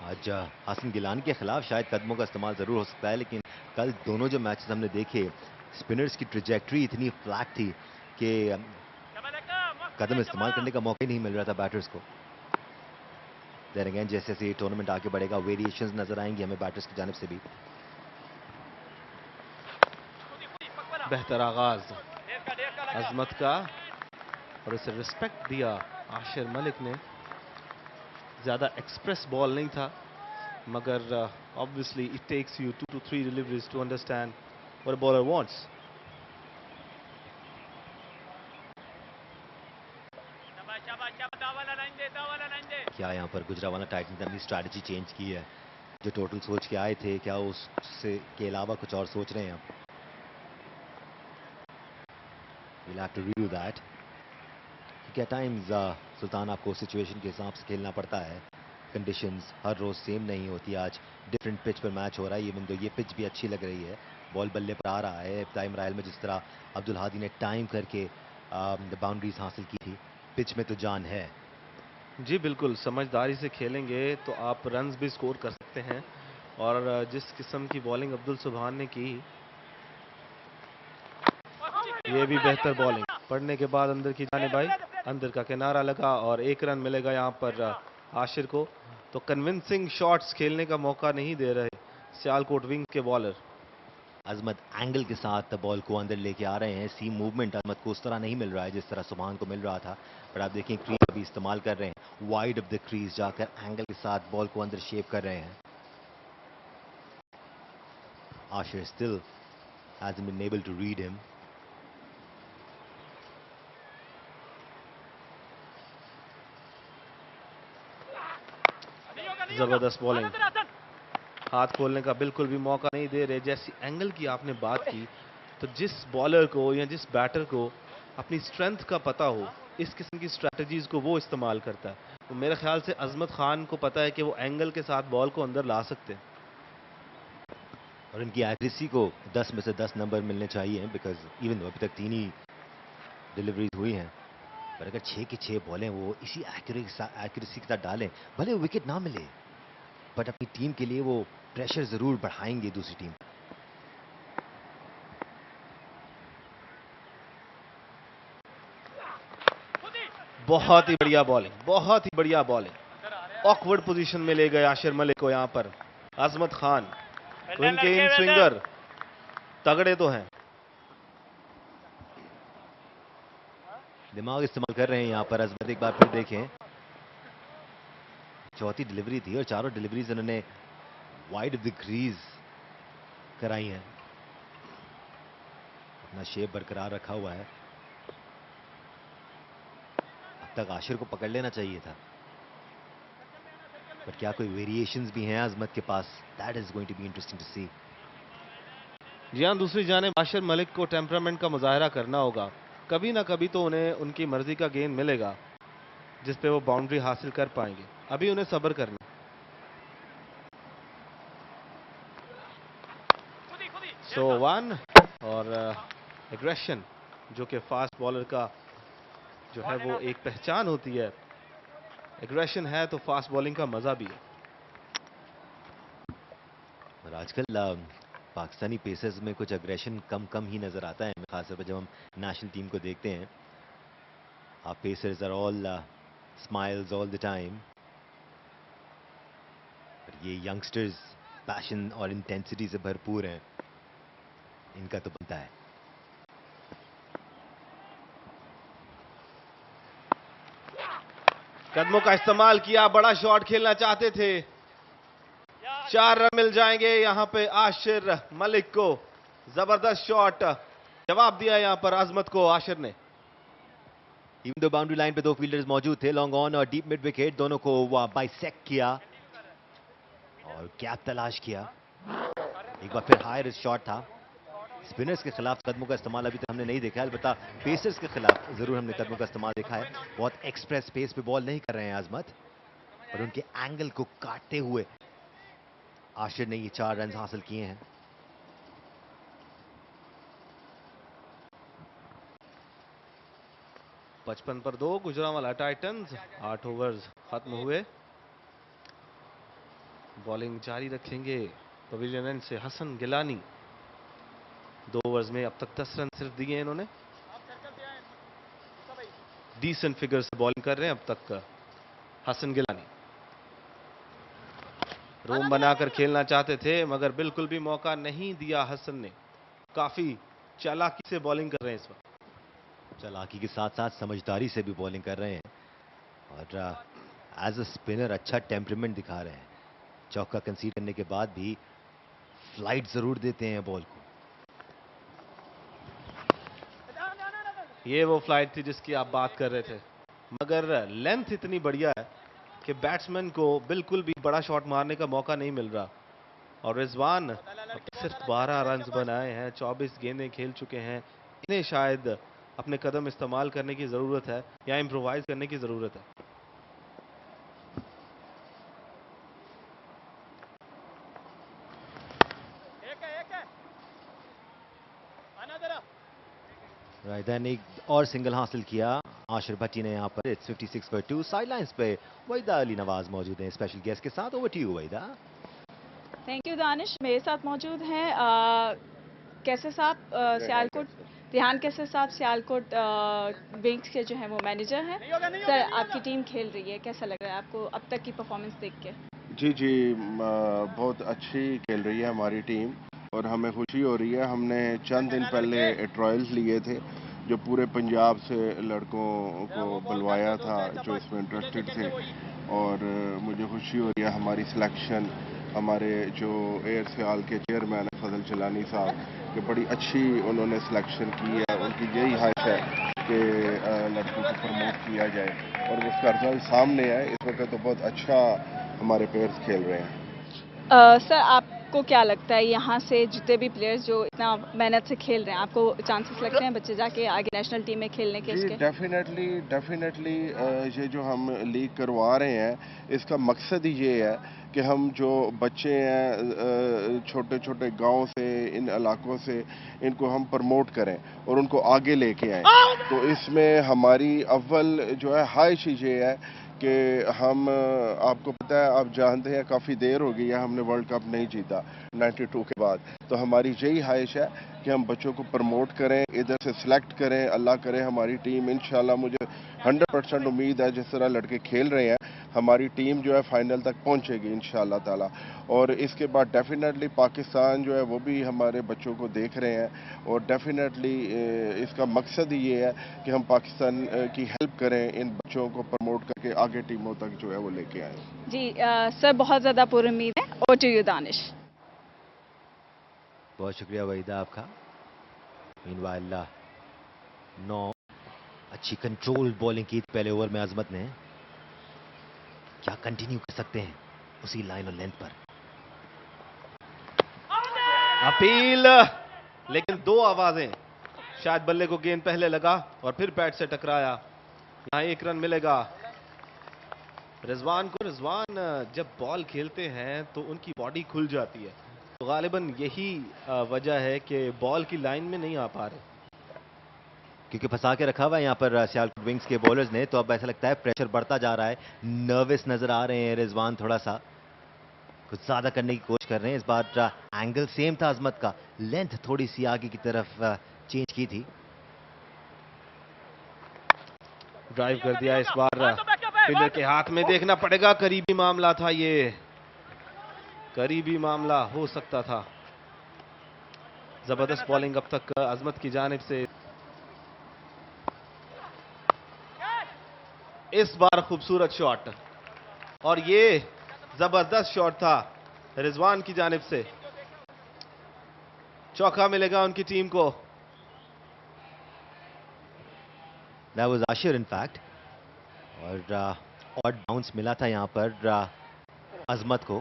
आज हसन गिलानी के खिलाफ शायद कदमों का इस्तेमाल जरूर हो सकता है, लेकिन कल दोनों जो मैचेस हमने देखे, स्पिनर्स की ट्रेजेक्टरी इतनी फ्लैट थी कि कदम इस्तेमाल करने का मौका ही नहीं मिल रहा था बैटर्स को। देन अगेन जैसे जैसे ये टूर्नामेंट आगे बढ़ेगा, वेरिएशंस नजर आएंगी हमें बैटर्स की जानिब से भी। बेहतर आगाज अजमत का और उसे रिस्पेक्ट दिया आशिर मलिक ने। ज्यादा एक्सप्रेस बॉल नहीं था, मगर obviously it takes you 2 to 3 deliveries to understand what a bowler wants. क्या यहाँ पर गुजरांवाला टाइटंस ने अपनी स्ट्रैटेजी चेंज की है? जो टोटल सोच के आए थे, क्या उससे के अलावा कुछ और सोच रहे हैं आप? We'll have to review that. क्योंकि at times सुल्तान आपको सिचुएशन के हिसाब से खेलना पड़ता है। कंडीशंस हर रोज सेम नहीं होती। आज डिफरेंट पिच पर मैच हो रहा है, इवन तो ये पिच भी अच्छी लग रही है, बॉल बल्ले पर आ रहा है। टाइम रायल में जिस तरह अब्दुल हादी ने टाइम करके बाउंड्रीज हासिल की थी। पिच में तो जान है। जी बिल्कुल, समझदारी से खेलेंगे तो आप रन्स भी स्कोर कर सकते हैं। और जिस किस्म की बॉलिंग अब्दुल सुभान ने की, ये भी बेहतर बॉलिंग पड़ने के बाद अंदर की जाने भाई, अंदर का किनारा लगा और 1 रन मिलेगा यहाँ पर आशिर को। तो कन्विंसिंग शॉट्स खेलने का मौका नहीं दे रहे सियालकोट विंग के बॉलर। अजमत एंगल के साथ बॉल को अंदर लेके आ रहे हैं। सीम मूवमेंट अजमत को उस तरह नहीं मिल रहा है जिस तरह सुभान को मिल रहा था, पर आप देखें क्रीज अभी इस्तेमाल कर रहे हैं। वाइड ऑफ द क्रीज जाकर एंगल के साथ बॉल को अंदर शेप कर रहे हैं। Ashir still hasn't been able to read him. जबरदस्त बॉलिंग, हाथ खोलने का बिल्कुल भी मौका नहीं दे रहे। जैसी एंगल की आपने बात की, तो जिस बॉलर को या जिस बैटर को अपनी स्ट्रेंथ का पता हो, इस किस्म की स्ट्रेटजीज को वो इस्तेमाल करता है। तो मेरे ख्याल से अजमत खान को पता है कि वो एंगल के साथ बॉल को अंदर ला सकते हैं। और इनकी एक्यूरेसी को 10 में से 10 नंबर मिलने चाहिए, बिकॉज इवन अभी तक 3 ही डिलीवरीज हुई हैं, पर अगर 6 की 6 बॉलें वो इसी एक्यूरेसी के साथ डालें, भले विकेट ना मिले, बट अपनी टीम के लिए वो प्रेशर जरूर बढ़ाएंगे दूसरी टीम। बहुत ही बढ़िया बॉलिंग, बहुत ही बढ़िया बॉलिंग। ऑकवर्ड पोजीशन में ले गए आशिर मलिक को यहाँ पर अजमत खान। उनके इन स्विंगर तगड़े तो हैं। दिमाग इस्तेमाल कर रहे हैं यहाँ पर अजमत। एक बार फिर देखें, चौथी डिलीवरी थी और चारों डिलीवरीज उन्होंने वाइड ऑफ द क्रीज कराई हैं। अपना शेप बरकरार रखा हुआ है। अब तक आशिर को पकड़ लेना चाहिए था, पर क्या कोई वेरिएशंस भी हैं अजमत के पास? That is going to be interesting to see. जी हाँ, दूसरी जाने आशिर मलिक को टेम्परामेंट का मुजाहरा करना होगा। कभी ना कभी तो उन्हें उनकी मर्जी का गेंद मिलेगा जिस पे वो बाउंड्री हासिल कर पाएंगे। अभी उन्हें सब्र करना। सो 1 और एग्रेशन, जो कि फास्ट बॉलर का जो है वो एक पहचान होती है। एग्रेशन है तो फास्ट बॉलिंग का मजा भी है। और आजकल पाकिस्तानी पेसर्स में कुछ अग्रेशन कम ही नजर आता है, खासतौर पर जब हम नेशनल टीम को देखते हैं। आप pacers are all smiles all the time, पर ये यंगस्टर्स पैशन और इंटेंसिटी से भरपूर हैं। इनका तो बनता है। कदमों का इस्तेमाल किया, बड़ा शॉट खेलना चाहते थे। 4 रन मिल जाएंगे यहां पे आशिर मलिक को। जबरदस्त शॉट जवाब दिया यहां पर अजमत को आशिर ने। इवन दो बाउंड्री लाइन पे 2 फील्डर्स मौजूद थे, लॉन्ग ऑन और डीप मिड विकेट दोनों को बाइसेक्ट किया और गैप तलाश किया। एक बार फिर हाई रिस्क शॉट था। स्पिनर्स के खिलाफ कदमों का इस्तेमाल अभी तक हमने नहीं देखा है, अलबत्ता पेसर्स के खिलाफ जरूर हमने कदमों का इस्तेमाल देखा है। बहुत एक्सप्रेस पेस पे बॉल नहीं कर रहे हैं अजमत, और उनके एंगल को काटते हुए आशिर ने ये 4 रन हासिल किए हैं। पचपन पर 2 गुजरांवाला टाइटंस। 8 ओवर्स खत्म हुए। बॉलिंग जारी रखेंगे पवेलियन एंड से हसन गिलानी। 2 ओवर्स में अब तक 10 रन सिर्फ दिए हैं इन्होंने। डिसेंट फिगर से बॉलिंग कर रहे हैं अब तक हसन गिलानी। रोम बनाकर खेलना चाहते थे मगर बिल्कुल भी मौका नहीं दिया हसन ने। काफी चालाकी से बॉलिंग कर रहे हैं इस वक्त। चालाकी के साथ साथ समझदारी से भी बॉलिंग कर रहे हैं, और एज अ स्पिनर अच्छा टेम्परामेंट दिखा रहे हैं। चौका कंसीड करने के बाद भी फ्लाइट जरूर देते हैं बॉल को। ये वो फ्लाइट थी जिसकी आप बात कर रहे थे, मगर लेंथ इतनी बढ़िया है कि बैट्समैन को बिल्कुल भी बड़ा शॉट मारने का मौका नहीं मिल रहा। और रिजवान अब सिर्फ 12 रन बनाए हैं, 24 गेंदें खेल चुके हैं। इन्हें शायद अपने कदम इस्तेमाल करने की जरूरत है या इम्प्रोवाइज करने की जरूरत है। राइट, देन एक और सिंगल हासिल किया आशिर भट्टी ने यहाँ पर। It's 56 for 2। साइडलाइंस पे वहीदा अली नवाज मौजूद हैं स्पेशल गेस्ट के साथ। Over to you Waheeda. Thank you Danish, मेरे साथ मौजूद हैं कैसे साहब, सियालकोट रिहान कैसे साहब, सियालकोट विंग्स के जो हैं वो मैनेजर हैं। सर, आपकी टीम खेल रही है, कैसा लग रहा है आपको अब तक की परफॉर्मेंस देख के? जी बहुत अच्छी खेल रही है हमारी टीम और हमें खुशी हो रही है। हमने चंद दिन पहले ट्रायल्स लिए थे जो पूरे पंजाब से लड़कों को बुलवाया था जो इसमें इंटरेस्टेड थे, और मुझे खुशी हो रही है हमारी सिलेक्शन हमारे जो एयर सियाल के चेयरमैन है फजल चलानी साहब कि बड़ी अच्छी उन्होंने सिलेक्शन की है। उनकी यही ख्वाहिश है कि लड़कों को प्रमोट किया जाए और उसका रिजल्ट सामने है। इस वक्त तो बहुत अच्छा हमारे प्लेयर्स खेल रहे हैं। सर, आपको क्या लगता है यहाँ से जितने भी प्लेयर्स जो इतना मेहनत से खेल रहे हैं, आपको चांसेस लगते हैं बच्चे जाके आगे नेशनल टीम में खेलने के? जी डेफिनेटली ये जो हम लीग करवा रहे हैं इसका मकसद ही ये है कि हम जो बच्चे हैं छोटे छोटे गांव से इन इलाकों से इनको हम प्रमोट करें और उनको आगे लेके आएं। तो इसमें हमारी अव्वल जो है ख्वाहिश ये है कि हम आपको पता है, आप जानते हैं काफ़ी देर हो गई है हमने वर्ल्ड कप नहीं जीता 92 के बाद। तो हमारी यही ख्वाहिश है कि हम बच्चों को प्रमोट करें, इधर से सिलेक्ट करें, अल्लाह करे हमारी टीम इंशाल्लाह, मुझे 100% उम्मीद है जिस तरह लड़के खेल रहे हैं हमारी टीम जो है फाइनल तक पहुंचेगी इंशाल्लाह ताला। और इसके बाद डेफिनेटली पाकिस्तान जो है वो भी हमारे बच्चों को देख रहे हैं और डेफिनेटली इसका मकसद ही ये है कि हम पाकिस्तान की हेल्प करें, इन बच्चों को प्रमोट करके आगे टीमों तक जो है वो लेके आए। जी सर, बहुत ज़्यादा पूरी उम्मीद है। Over to you Danish. बहुत शुक्रिया वहीदा आपका। मीनवाइल 9 अच्छी कंट्रोल बॉलिंग की पहले ओवर में अजमत ने। क्या कंटिन्यू कर सकते हैं उसी लाइन और लेंथ पर? अपील, लेकिन दो आवाजें। शायद बल्ले को गेंद पहले लगा और फिर बैट से टकराया। यहां 1 रन मिलेगा रिजवान को। रिजवान जब बॉल खेलते हैं तो उनकी बॉडी खुल जाती है, तो गालिबन यही वजह है कि बॉल की लाइन में नहीं आ पा रहे, क्योंकि फंसा के रखा हुआ है यहाँ पर सियालकोट विंग्स के बॉलर्स ने। तो अब ऐसा लगता है प्रेशर बढ़ता जा रहा है, नर्वस नजर आ रहे हैं रिजवान। थोड़ा सा कुछ ज्यादा करने की कोशिश कर रहे हैं। इस बार एंगल सेम था अजमत का, लेंथ थोड़ी सी आगे की तरफ चेंज की थी। ड्राइव कर दिया इस बार फील्डर के हाथ में। देखना पड़ेगा, करीबी मामला था ये, करीबी मामला हो सकता था। जबरदस्त बॉलिंग अब तक अजमत की जानिब से। इस बार खूबसूरत शॉट, और ये जबरदस्त शॉट था रिजवान की जानिब से। चौका मिलेगा उनकी टीम को। That was Ashir in fact, और ऑड बाउंस मिला था यहाँ पर अजमत को,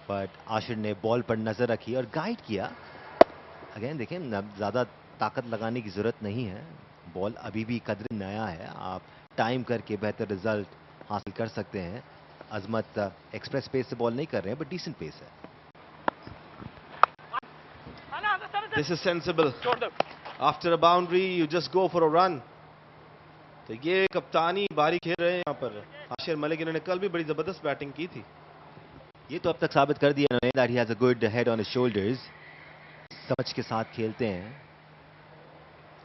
बट आशिर ने बॉल पर नजर रखी और गाइड किया। अगेन देखें, ज्यादा ताकत लगाने की जरूरत नहीं है, बॉल अभी भी कदर नया है, आप टाइम करके बेहतर रिजल्ट हासिल कर सकते हैं। अजमत एक्सप्रेस पेस से बॉल नहीं कर रहे हैं, बट डिसेंट पेस है। This is sensible, after a boundary you just go for a run. तो ये कप्तानी बारी खेल रहे हैं यहाँ पर आशिर मलिक। इन्होंने कल भी बड़ी जबरदस्त बैटिंग की थी। ये तो अब तक साबित कर दिया उन्होंने that he has a good head on his shoulders। समझ के साथ खेलते हैं।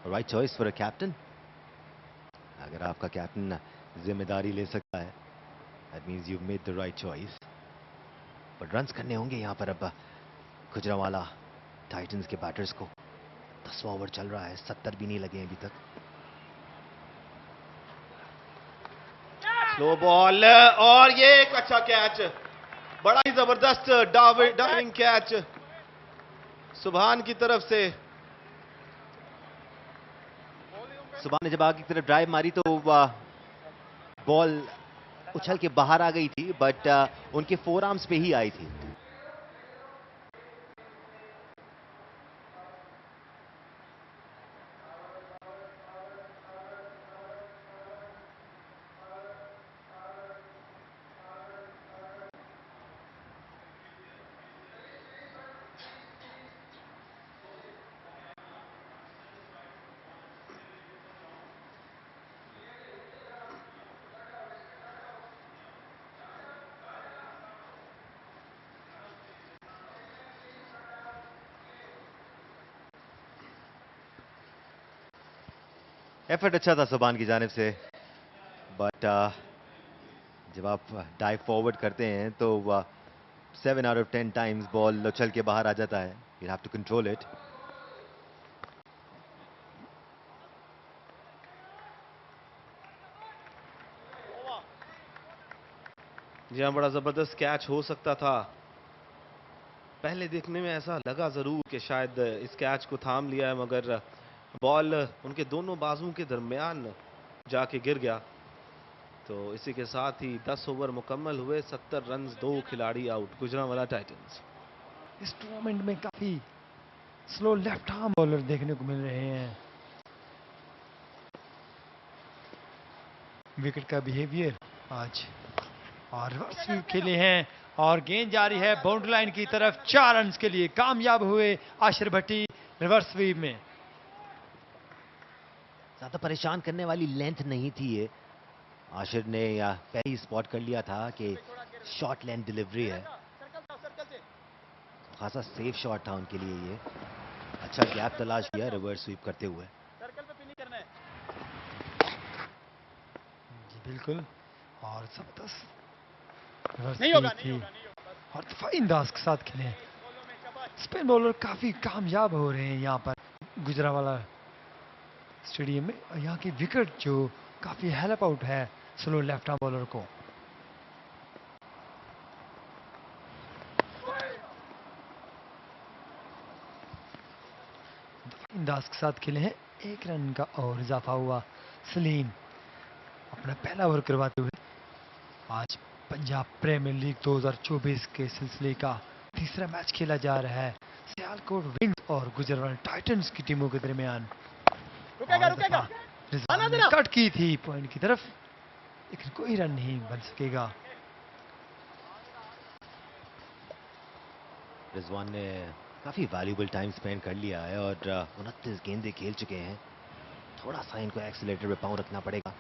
Right choice for a captain. अगर आपका कैप्टन जिम्मेदारी ले सकता है, that means you've made the right choice। But runs करने होंगे यहाँ पर अब गुजरांवाला टाइटंस के बैटर्स को। 10वां ओवर चल रहा है, 70 भी नहीं लगे अभी तक। स्लो बॉल, और ये एक अच्छा कैच, बड़ा ही जबरदस्त डाइविंग कैच सुभान की तरफ से। सुभान ने जब आगे की तरफ ड्राइव मारी तो बॉल उछल के बाहर आ गई थी, बट उनके फोर आर्म्स पे ही आई थी। एफर्ट अच्छा था सुबान की जानिब से, बट जब आप डाइव फॉरवर्ड करते हैं तो 7 आउट ऑफ 10 टाइम्स बॉल उछल के बाहर आ जाता है. You have to control it. जी हाँ, बड़ा जबरदस्त कैच हो सकता था. पहले देखने में ऐसा लगा जरूर कि शायद इस कैच को थाम लिया है, मगर बॉल उनके दोनों बाजुओं के दरमियान जाके गिर गया. तो इसी के साथ ही 10 ओवर मुकम्मल हुए. 70 रन, 2 खिलाड़ी आउट. गुजरांवाला टाइटंस. इस टूर्नामेंट में काफी स्लो लेफ्ट आर्म बॉलर देखने को मिल रहे हैं. विकेट का बिहेवियर आज, और रिवर्स स्वीप खेले हैं और गेंद जारी है बाउंड्री लाइन की तरफ. 4 रन के लिए कामयाब हुए आशिर भट्टी रिवर्स स्वीप में. ज्यादा परेशान करने वाली लेंथ नहीं थी ये. आशिर ने पहले ही स्पॉट कर लिया था कि शॉर्ट लेंथ डिलीवरी है. खासा सेफ शॉट था उनके लिए ये. अच्छा गैप तलाश किया रिवर्स स्वीप करते हुए. जी बिल्कुल. और नहीं होगा, थी और दफाई अंदाज के साथ खेले. स्पिन बॉलर काफी कामयाब हो रहे हैं यहाँ पर गुजरांवाला स्टेडियम में. यहाँ की विकेट जो काफी हेल्प आउट है स्लो लेफ्ट आर्म बॉलर को. अंदाज के साथ खेले हैं. 1 रन का और इजाफा हुआ. सलीम अपना पहला ओवर करवाते हुए आज पंजाब प्रीमियर लीग 2024 के सिलसिले का तीसरा मैच खेला जा रहा है सियालकोट विंग्स और गुजरांवाला टाइटंस की टीमों के दरमियान. रिजवान ने कट की थी पॉइंट की तरफ, लेकिन कोई रन नहीं बन सकेगा. रिजवान ने काफी वैल्यूबल टाइम स्पेंड कर लिया है और 29 गेंदें खेल चुके हैं. थोड़ा सा इनको एक्सीलेटर पे पांव रखना पड़ेगा.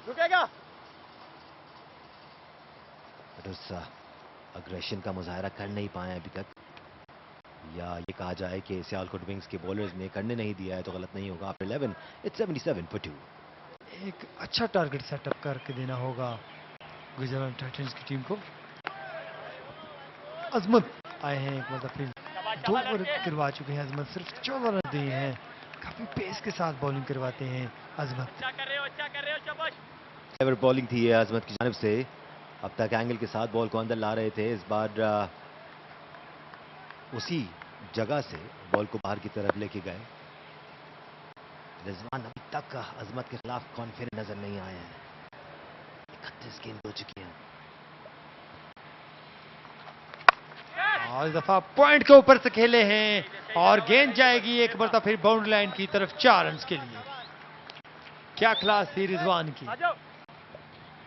रुकेगा. उस अग्रेशन का मुजाहरा कर नहीं पाए अभी तक, या ये कहा जाए कि सियालकोट विंग्स के बॉलर्स ने करने नहीं दिया है तो गलत नहीं होगा. After 11 it's 77 for 2. एक अच्छा टारगेट सेटअप करके देना होगा गुजरांवाला टाइटंस की टीम को. अजमत आए हैं एक मतलब फिर 2 ओवर करवा चुके हैं अजमत. सिर्फ 14 रन दिए हैं. काफी पेस के साथ बॉलिंग करवाते हैं अजमत. अच्छा कर रहे हो, शाबाश. क्लेवर बॉलिंग थी है अजमत की जानिब से. अब तक एंगल के साथ बॉल को अंदर ला रहे थे. इस बार उसी जगह से बॉल को बाहर की तरफ लेके गए. रिजवान अभी तक अजमत के खिलाफ कॉन्फिडेंट नजर नहीं आए हैं. 31 गेंद हो चुकी हैं. और इस दफा पॉइंट के ऊपर से खेले हैं और गेंद जाएगी एक बार फिर बाउंड्री लाइन की तरफ 4 रन के लिए. क्या क्लास थी रिजवान की.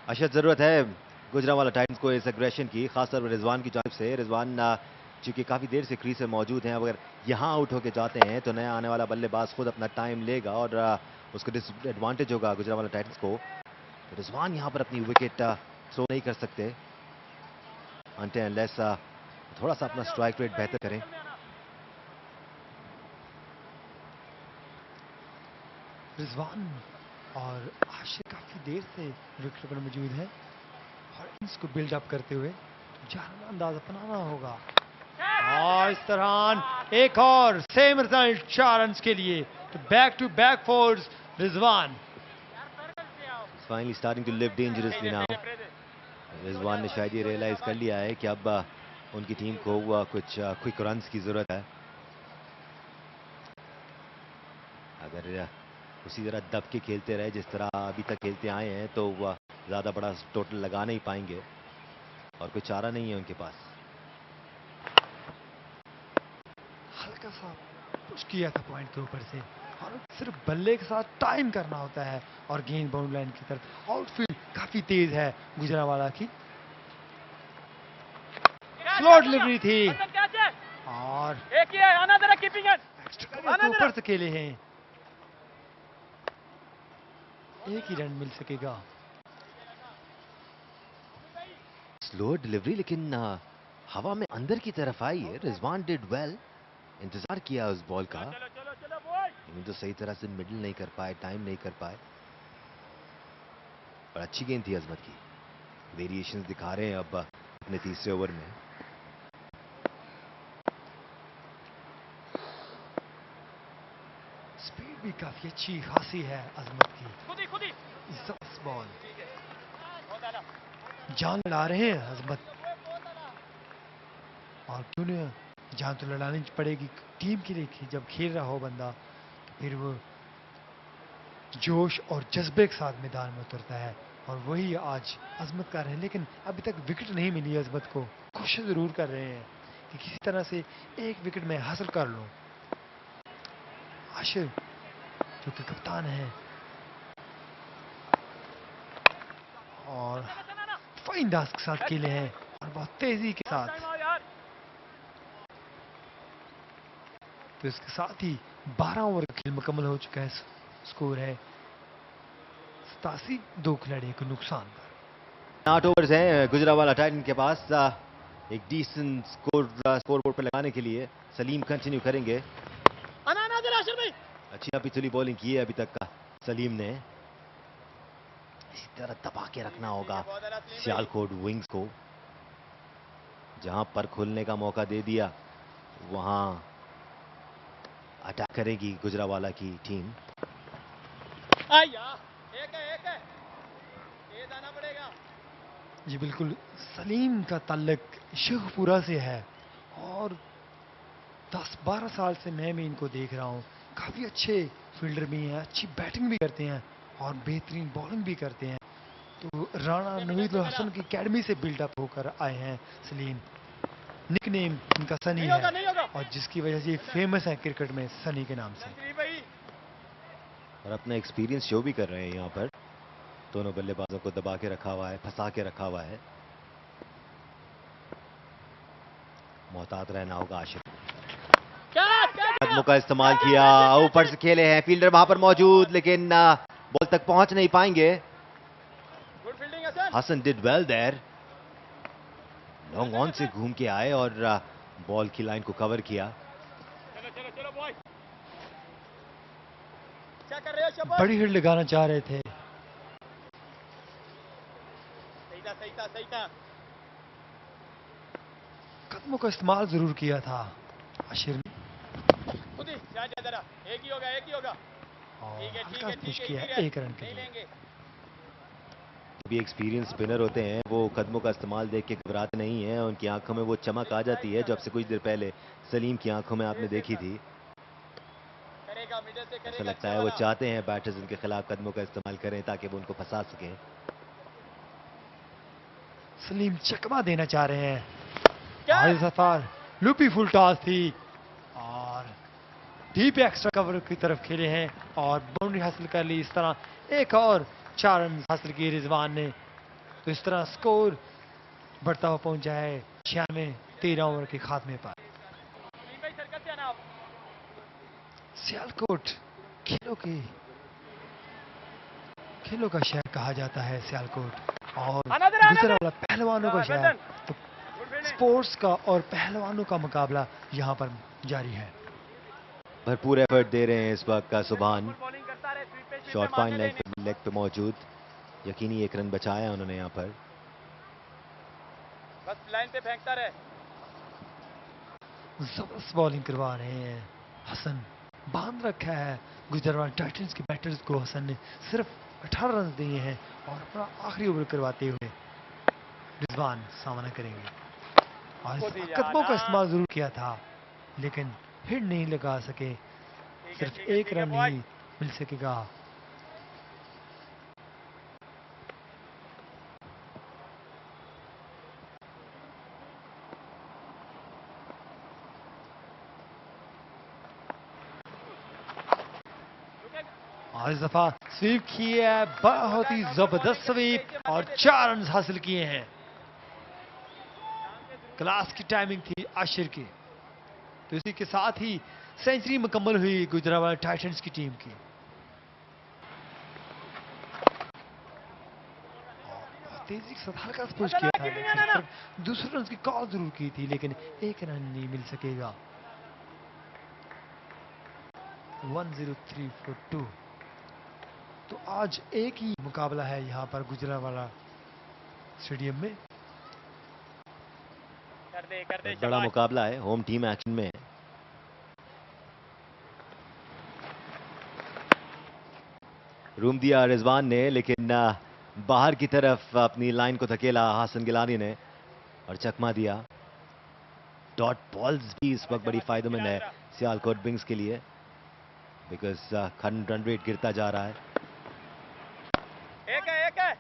अशद जरूरत है गुजरांवाला टाइटंस को इस एग्रेशन की, खासतौर पर रिजवान की जानिब से. रिजवान चूंकि काफी देर से क्रीज में मौजूद हैं, अगर यहां आउट होके जाते हैं तो नया आने वाला बल्लेबाज खुद अपना टाइम लेगा और उसको डिसएडवांटेज होगा गुजरांवाला टाइटंस को. तो रिजवान यहां पर अपनी विकेट थ्रो नहीं कर सकते अनटिल अनलेस थोड़ा सा अपना स्ट्राइक रेट बेहतर करें. रिजवान और आशिर काफी देर से विकेट पर मौजूद है और इसको बिल्ड अप करते हुए जानना अंदाज अपनाना होगा. और इस तरह एक और सेम रिजल्ट 4 रन के लिए. तो back to back fours Rizwan. Finally starting to live dangerously now. Rizwan ने शायद ये रियलाइज कर लिया है कि अब उनकी टीम को कुछ क्विक रन्स की जरूरत है. अगर उसी तरह दब के खेलते रहे जिस तरह अभी तक खेलते आए हैं तो ज्यादा बड़ा टोटल लगा नहीं पाएंगे और कोई चारा नहीं है उनके पास. हल्का सा पुश किया था पॉइंट के ऊपर से और सिर्फ बल्ले के साथ टाइम करना होता है और गेंद बाउंड्री लाइन की तरफ. आउटफील्ड काफी तेज है गुजरांवाला की. स्लो डिलीवरी थी और एक ही है, आना जरा कीपिंग है. ऊपर से खेले हैं. एक ही रन मिल सकेगा. स्लो डिलीवरी लेकिन हवा में अंदर की तरफ आई है. Rizwan did well. इंतजार किया उस बॉल का. लेकिन तो सही तरह से मिडल नहीं कर पाए, टाइम नहीं कर पाए। पर अच्छी गेंद थी अजमत की। वेरिएशंस दिखा रहे हैं अब अपने तीसरे ओवर में। स्पीड भी काफी अच्छी खासी है अजमत की। जबरदस्त बॉल, जान लड़ा रहे हैं अजमत। और क्यों नहीं, जान तो लड़ानी पड़ेगी टीम के लिए कि जब खेल रहा हो बंदा तो फिर वो जोश और जज्बे के साथ मैदान में उतरता है, और वही आज अजमत कर रहे हैं। लेकिन अभी तक विकेट नहीं मिली अजमत को। कोशिश जरूर कर रहे हैं कि किसी तरह से एक विकेट में हासिल कर लूं। आशिर जो कि कप्तान है, और फाइन डांस के साथ खेले हैं और बहुत तेजी के साथ। तो इसके साथ ही 12 ओवर का खेल मुकम्मल हो चुका है। स्कोर है 87, 2 खिलाड़ियों को नुकसान पर। 8 ओवर्स हैं गुजरावाला टाइटन के पास। एक डिसेंट स्कोर बोर्ड पर लगाने के लिए सलीम कंटिन्यू करेंगे। अच्छी पिछली बॉलिंग की है अभी तक का सलीम ने। इसी तरह दबा के रखना होगा सियालकोट विंग्स को। जहां पर खुलने का मौका दे दिया वहां अटैक करेगी गुजरावाला की टीम। जी बिल्कुल, सलीम का ताल्लुक शेखपुरा से है और 10-12 साल से मैं भी इनको देख रहा हूँ। काफ़ी अच्छे फील्डर भी हैं, अच्छी बैटिंग भी करते हैं और बेहतरीन बॉलिंग भी करते हैं। तो राणा नवीदुल हसन की एकेडमी से बिल्डअप होकर आए हैं सलीम। निकनेम इनका सनी है और जिसकी वजह से फेमस है क्रिकेट में सनी के नाम से। और अपना एक्सपीरियंस शो भी कर रहे हैं यहाँ पर। दोनों बल्लेबाजों को दबा के रखा हुआ है, फंसा के रखा हुआ है। मोहतात रहना होगा आशिर। कदमों का इस्तेमाल किया, ऊपर से खेले हैं, फील्डर वहां पर मौजूद लेकिन बॉल तक पहुंच नहीं पाएंगे। Hasan did well there. Long on से घूम के आए और बॉल की लाइन को कवर किया। बड़ी हिट लगाना चाह रहे थे। कदमों का इस्तेमाल जरूर किया था आशिर ने। और हल्का पुश किया है 1 रन के लिए। भी एक्सपीरियंस स्पिनर होते हैं, वो कदमों का इस्तेमाल देख के घबराते नहीं हैं। उनकी आंखों में वो चमक आ जाती है जो अब से कुछ देर पहले सलीम की आंखों में आपने देखी थी। ऐसा लगता है वो चाहते हैं बैटर्स उनके खिलाफ कदमों का इस्तेमाल करें ताकि वो उनको फंसा सकें। सलीम चकमा देना चाह रहे हैं। आज सफार लुपी फुल टॉस थी और डीप एक्स्ट्रा कवर की तरफ खेले हैं और बाउंड्री हासिल कर ली। इस तरह एक और 4 रन हासिल किए रिजवान ने। तो इस तरह स्कोर बढ़ता हुआ पहुंचा है 96, 13 ओवर के खात्मे पर। सियालकोट खेलों का शहर कहा जाता है सियालकोट और गुजरावाला पहलवानों का शहर। तो स्पोर्ट्स का और पहलवानों का मुकाबला यहाँ पर जारी है। भरपूर एफर्ट दे रहे हैं इस वक्त का सुभान। शॉर्ट फाइन लेग पे मौजूद। यकीनी 1 रन बचाया उन्होंने यहाँ पर। बस लाइन पे फेंकता रहे। जबरदस्त बॉलिंग करवा रहे हैं हसन। बांध रखा है गुजरावाला टाइटंस के बैटर्स को। हसन ने सिर्फ 18 रन दिए हैं और अपना आखिरी ओवर करवाते हुए रिजवान सामना करेंगे। और कदमों का इस्तेमाल जरूर किया था लेकिन हिट नहीं लगा सके। सिर्फ 1 रन ही मिल सकेगा। और इस दफा स्वीप की है, बहुत ही जबरदस्त स्वीप और 4 रन हासिल किए हैं। क्लास की टाइमिंग थी आशिर की। तो इसी के साथ ही सेंचुरी मुकम्मल हुई गुजरावाला टाइटंस की टीम की। तेजी के साथ हल्का सा पुश किया था। दूसरे रन की कॉल जरूर की थी लेकिन 1 रन नहीं मिल सकेगा। 103 for 2। तो आज एक ही मुकाबला है यहाँ पर गुजरांवाला स्टेडियम में। कर दे बड़ा मुकाबला है, होम टीम एक्शन में है। रूम दिया रिजवान ने, लेकिन बाहर की तरफ अपनी लाइन को धकेला हासन गिलानी ने और चकमा दिया। डॉट बॉल्स भी इस वक्त बड़ी फायदेमंद है सियालकोट विंग्स के लिए, बिकॉज रन रेट गिरता जा रहा है। एक है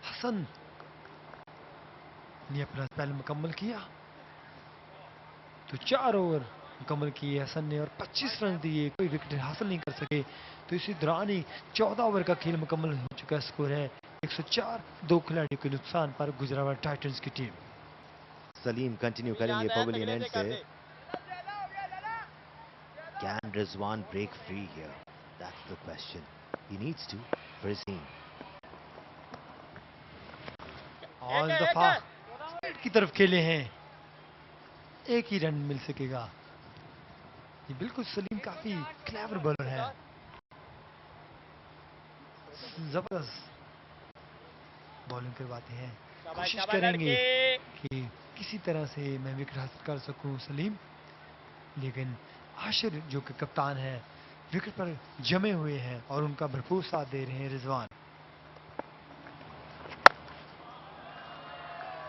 हसन ने अपना स्पेल मुकम्मल किया, तो 4 ओवर मुकम्मल किए हसन ने और 25 रन दिए, कोई विकेट हासिल नहीं कर सके। तो इसी दौरान ही 14 ओवर का खेल मुकम्मल हो चुका। स्कोर है 104, 2 खिलाड़ियों के नुकसान पर गुजरांवाला टाइटंस की टीम। सलीम कंटिन्यू करेंगे पवेलियन एंड से। Can Rizwan break free here? That's the question. He needs to for his team. और इस दफा स्ट्रेट की तरफ खेले हैं, एक ही रन मिल सकेगा। ये बिल्कुल सलीम काफी क्लेवर बॉलर है, जबरदस्त बॉलिंग करवाते हैं। कोशिश करेंगे कि किसी तरह से मैं विकेट हासिल कर सकूं सलीम, लेकिन आशिर जो कि कप्तान है विकेट पर जमे हुए हैं और उनका भरपूर साथ दे रहे हैं रिजवान।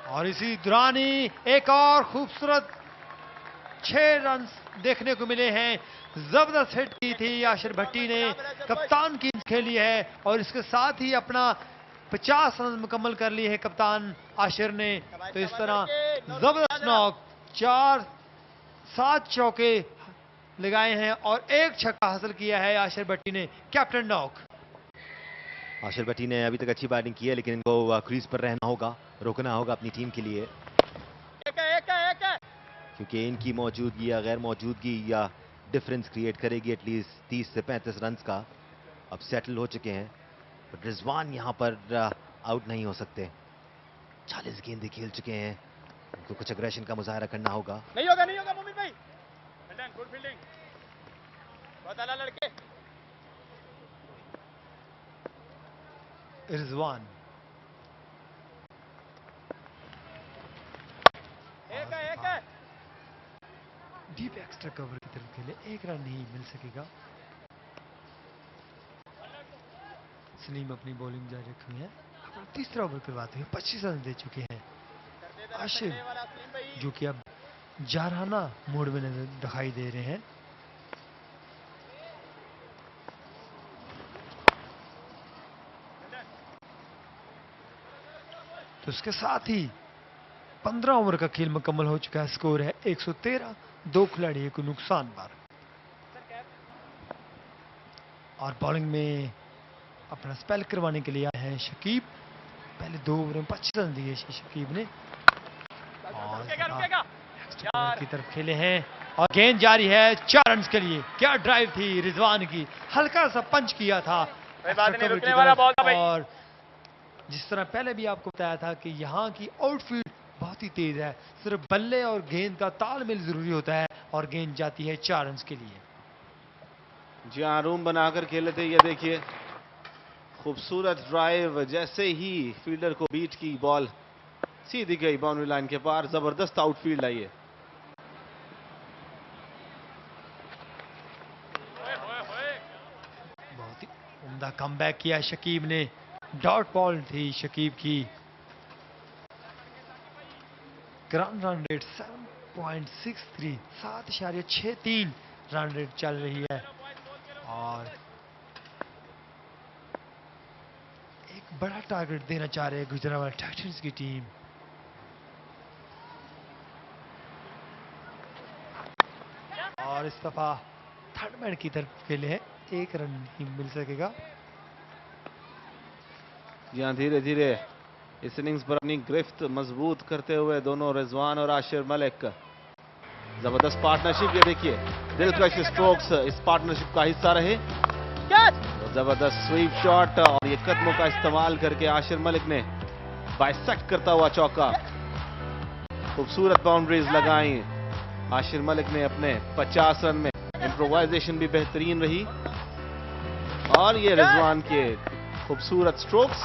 और इसी दौरान ही एक और खूबसूरत 6 रन देखने को मिले हैं। जबरदस्त हिट की थी आशिर भट्टी ने, कप्तान की खेली है और इसके साथ ही अपना 50 रन मुकम्मल कर लिए हैं कप्तान आशिर ने। तो इस तरह जबरदस्त नॉक, 7 चौके लगाए हैं और 1 छक्का हासिल किया है आशिर भट्टी ने, कैप्टन नॉक। आशिर भट्टी ने अभी तक अच्छी बैटिंग की है, लेकिन इनको क्रीज पर रहना होगा, रोकना होगा अपनी टीम के लिए, क्योंकि इनकी मौजूदगी या गैर मौजूदगी या डिफरेंस क्रिएट करेगी एटलीस्ट 30 से 35 रन का। अब सेटल हो चुके हैं, बट रिजवान यहां पर आउट नहीं हो सकते। 40 गेंदें खेल चुके हैं, उनको कुछ अग्रेशन का मुजाहरा करना होगा। नहीं होगा मोमिन भाई। गुड फील्डिंग, बहुत आला लड़के। रिजवान एक है डीप एक्स्ट्रा कवर की तरफ खेले, 1 रन नहीं मिल सकेगा। सलीम अपनी बॉलिंग जारी रखी है, अपना तीसरा ओवर करवाते हुए 25 रन दे चुके हैं। आशिर जो कि अब जारहाना मोड में दिखाई दे रहे हैं। तो इसके साथ ही 15 ओवर का खेल मुकम्मल हो चुका है। स्कोर है 113, 2 खिलाड़ियों को नुकसान पर। और बॉलिंग में अपना स्पेल करवाने के लिए आए हैं शकीब। पहले 2 ओवर में 25 रन दिए शकीब ने और की तरफ खेले हैं और गेंद जारी है 4 रन के लिए। क्या ड्राइव थी रिजवान की, हल्का सा पंच किया था और जिस तरह पहले भी आपको बताया था कि यहाँ की आउटफील्ड बहुत ही तेज है, सिर्फ बल्ले और गेंद का तालमेल जरूरी होता है और गेंद जाती है 4 रन के लिए। जी हाँ, रूम बनाकर खेले थे। ये देखिए खूबसूरत ड्राइव, जैसे ही फील्डर को बीट की बॉल सीधी गई बाउंड्री लाइन के पार, जबरदस्त आउटफील्ड आई है। बहुत ही उम्दा कमबैक किया शकीब ने, डॉट बॉल थी शकीब की। Ground run rate 7.63, 7.63 run rate चल रही है और एक बड़ा टारगेट देना चाह रहे हैं गुजरांवाला टाइटंस की टीम। और इस दफा थर्ड मैन की तरफ खेले हैं, 1 रन ही मिल सकेगा। जी हाँ, धीरे धीरे इस इनिंग्स पर अपनी गिरफ्त मजबूत करते हुए दोनों रिजवान और आशिर मलिक, जबरदस्त पार्टनरशिप। ये देखिए दिलकश स्ट्रोक्स इस पार्टनरशिप का हिस्सा रहे। तो जबरदस्त स्वीप शॉट और ये कदमों का इस्तेमाल करके आशिर मलिक ने बाइसेक्ट करता हुआ चौका, खूबसूरत बाउंड्रीज लगाई। आशिर मलिक ने अपने 50 रन में इम्प्रोवाइजेशन भी बेहतरीन रही और ये रिजवान के खूबसूरत स्ट्रोक्स।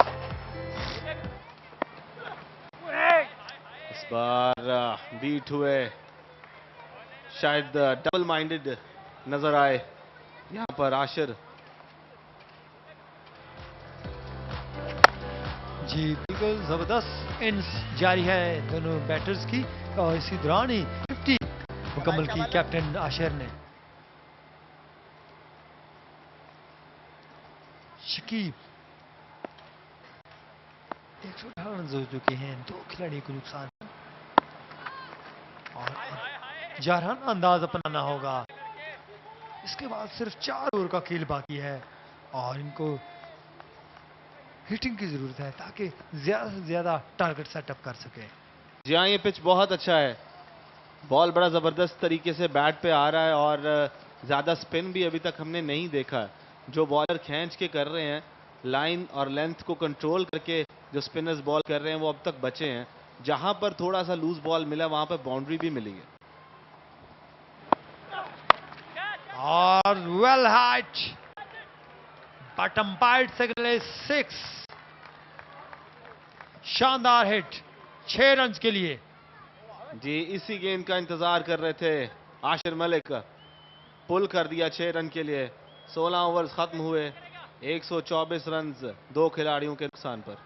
इस बार बीट हुए, शायद डबल माइंडेड नजर आए यहां पर आशिर। जी बिल्कुल जबरदस्त इनिंग्स जारी है दोनों बैटर्स की और इसी दौरान ही 50 मुकम्मल की कैप्टन आशिर ने। शकीब 118 रन हो चुके हैं, 2 खिलाड़ियों को नुकसान और जारहाना अंदाज अपनाना होगा। इसके बाद सिर्फ 4 ओवर का खेल बाकी है और इनको हिटिंग की जरूरत है ताकि ज्यादा से ज्यादा टारगेट सेटअप कर सके। जी हाँ, ये पिच बहुत अच्छा है, बॉल बड़ा जबरदस्त तरीके से बैट पे आ रहा है और ज्यादा स्पिन भी अभी तक हमने नहीं देखा। जो बॉलर खींच के कर रहे हैं, लाइन और लेंथ को कंट्रोल करके जो स्पिनर्स बॉल कर रहे हैं वो अब तक बचे हैं। जहां पर थोड़ा सा लूज बॉल मिला वहां पर बाउंड्री भी मिली है। और वेल हाइट बट अंपायर से 6, शानदार हिट 6 रन के लिए। जी इसी गेंद का इंतजार कर रहे थे आशिर मलिक, पुल कर दिया 6 रन के लिए। 16 ओवर्स खत्म हुए, 124 रन 2 खिलाड़ियों के नुकसान पर।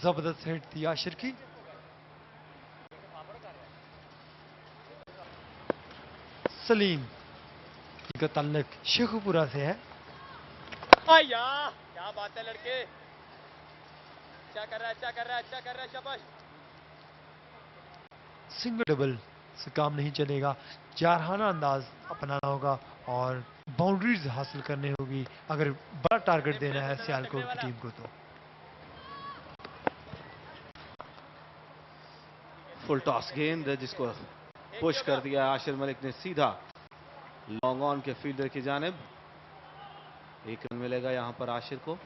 जबरदस्त हिट थी आशिर की। सलीम का ताल्लुक शेखुपुरा से है। आया क्या बात है लड़के, अच्छा कर रहा है, अच्छा कर रहा है, अच्छा कर रहा है, शाबाश। सिंगल डबल से काम नहीं चलेगा, जारहाना अंदाज अपनाना होगा और बाउंड्रीज हासिल करनी होगी अगर बड़ा टारगेट देना है सियालकोट की टीम को। तो फुल टॉस गेंद जिसको पुश कर दिया आशिर मलिक ने सीधा लॉन्ग ऑन के फील्डर की जानिब। 1 रन मिलेगा यहां पर आशिर को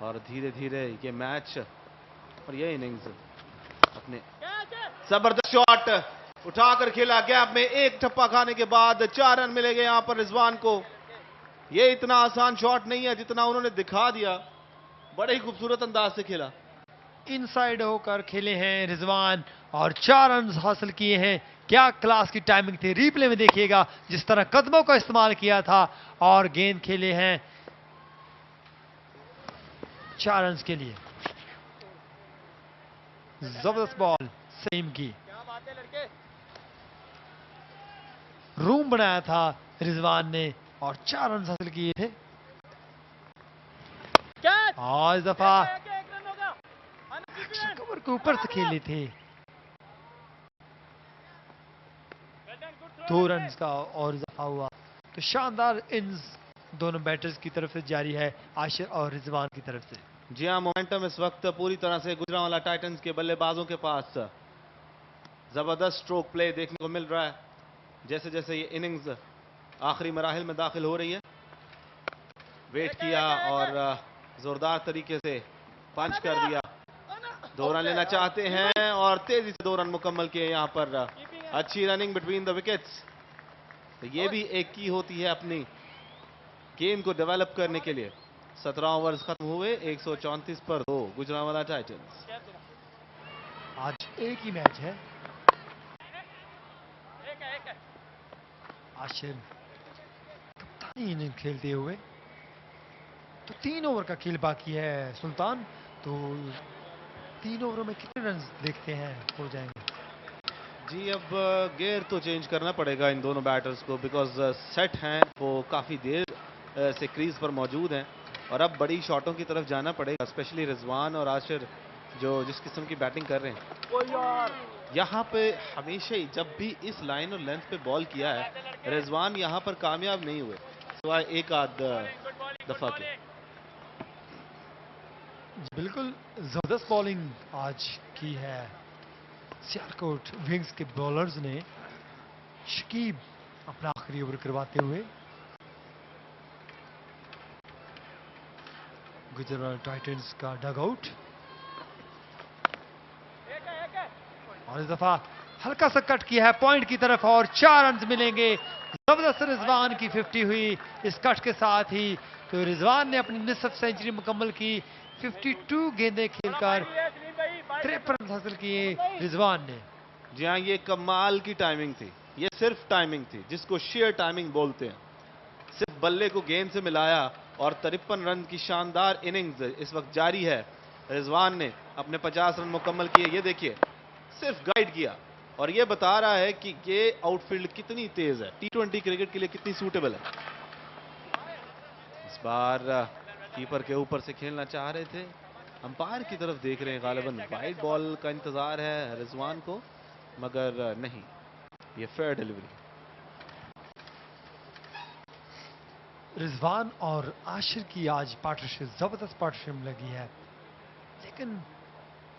और धीरे धीरे ये मैच और ये इनिंग्स अपने जबरदस्त शॉट उठाकर खेला, गैप में एक ठप्पा खाने के बाद 4 रन मिलेंगे यहां पर रिजवान को। ये इतना आसान शॉट नहीं है जितना उन्होंने दिखा दिया, बड़े ही खूबसूरत अंदाज से खेला। इनसाइड होकर खेले हैं रिजवान और 4 रन हासिल किए हैं। क्या क्लास की टाइमिंग थी, रिप्ले में देखिएगा जिस तरह कदमों का इस्तेमाल किया था और गेंद खेले हैं 4 रन के लिए। जबरदस्त बॉल सलीम की, रूम बनाया था रिजवान ने और 4 रन हासिल किए थे। और इस दफा कवर के ऊपर से खेले थे। 2 रन का और इजाफा हुआ। तो शानदार इनिंग्स दोनों बैटर्स की तरफ से जारी है, आशिर और रिजवान की तरफ से। जी हाँ, मोमेंटम इस वक्त पूरी तरह से गुजरांवाला टाइटंस के बल्लेबाजों के पास। जबरदस्त स्ट्रोक प्ले देखने को मिल रहा है जैसे जैसे ये इनिंग्स आखिरी मराहिल में दाखिल हो रही है। वेट किया और जोरदार तरीके से पंच कर दिया। 2 रन लेना चाहते हैं और तेजी से 2 रन मुकम्मल किए यहां पर। अच्छी रनिंग बिटवीन द विकेट्स, तो ये भी एक की होती है अपनी गेम को डेवलप करने के लिए। 17 ओवर्स खत्म हुए, 134 पर 2 गुजरांवाला टाइटंस। आज एक ही मैच है। आशिर कप्तानी इनिंग खेलते हुए, तो 3 ओवर का खेल बाकी है सुल्तान। तो 3 ओवरों में कितने रन देखते हैं हो जाएंगे? जी अब गेयर तो चेंज करना पड़ेगा इन दोनों बैटर्स को, बिकॉज सेट हैं वो काफी देर से क्रीज पर मौजूद हैं और अब बड़ी शॉटों की तरफ जाना पड़ेगा, स्पेशली रिजवान और आशिर जो जिस किस्म की बैटिंग कर रहे हैं। यहाँ पे हमेशा ही जब भी इस लाइन और लेंथ पे बॉल किया है, रिजवान यहाँ पर कामयाब नहीं हुए सिवाय एक आध दफा के। बिल्कुल जबरदस्त बॉलिंग आज की है सियालकोट विंग्स के बॉलर्स ने। शकीब अपना आखिरी ओवर करवाते हुए, गुजरात टाइटंस का डगआउट। और इस दफा हल्का सा कट किया है पॉइंट की तरफ और 4 रन मिलेंगे। जबरदस्त रिजवान की 50 हुई इस कट के साथ ही। तो रिजवान ने अपनी निसफ सेंचुरी मुकम्मल की। 52 गेंदें खेलकर 53 रन हासिल किए रिजवान ने। जी हाँ, ये कमाल की टाइमिंग थी। ये सिर्फ टाइमिंग थी जिसको शेयर टाइमिंग बोलते हैं। सिर्फ बल्ले को गेंद से मिलाया और 53 रन की शानदार इनिंग्स इस वक्त जारी है। रिजवान ने अपने 50 रन मुकम्मल किए। ये देखिए, सिर्फ गाइड किया और ये बता रहा है कि ये आउटफील्ड कितनी तेज है, T20 क्रिकेट के लिए कितनी सूटेबल है। इस बार कीपर के ऊपर से खेलना चाह रहे थे, अंपायर की तरफ देख रहे हैं। गालिबन वाइड बॉल का इंतजार है रिजवान को, मगर नहीं, ये फेयर डिलीवरी। रिजवान और आशिर की आज पार्टनरशिप, जबरदस्त पार्टनरशिप लगी है, लेकिन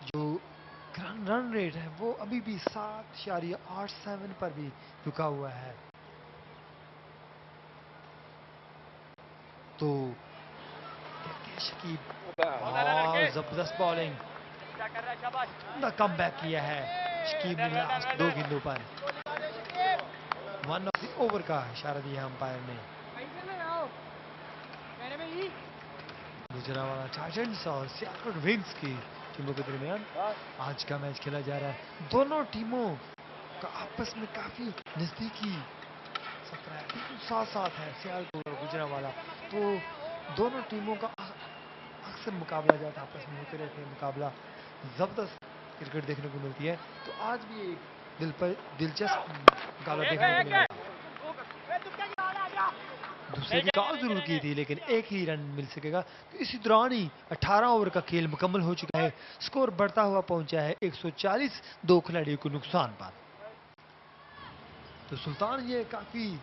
जो रन रेट है वो अभी भी 7.87 पर भी रुका हुआ है। तो शकीब जबरदस्त बॉलिंग, कम बैक किया है शकीब ने लास्ट 2 गेंदों पर। 1 ऑफ द ओवर का इशारा दिया अंपायर ने। गुजरावाला टाइटंस और सियालकोट विंग्स की टीमों के दरमियान आज का मैच खेला जा रहा है। दोनों टीमों का आपस में काफी नजदीकी साथ साथ है सियालकोट और गुजरावाला। तो दोनों टीमों का अक्सर मुकाबला जाता, आपस में होते रहते हैं मुकाबला, जबरदस्त क्रिकेट देखने को मिलती है। तो आज भी एक दिलचस्प मुकाबला देखने को मिलेगा। दूसरे की कॉल जरूर की थी लेकिन एक ही रन मिल सकेगा। तो इसी दौरान ही 18 ओवर का खेल मुकम्मल हो चुका है। स्कोर बढ़ता हुआ पहुंचा है 140, 2 खिलाड़ियों को नुकसान पर। तो सुल्तान, ये काफी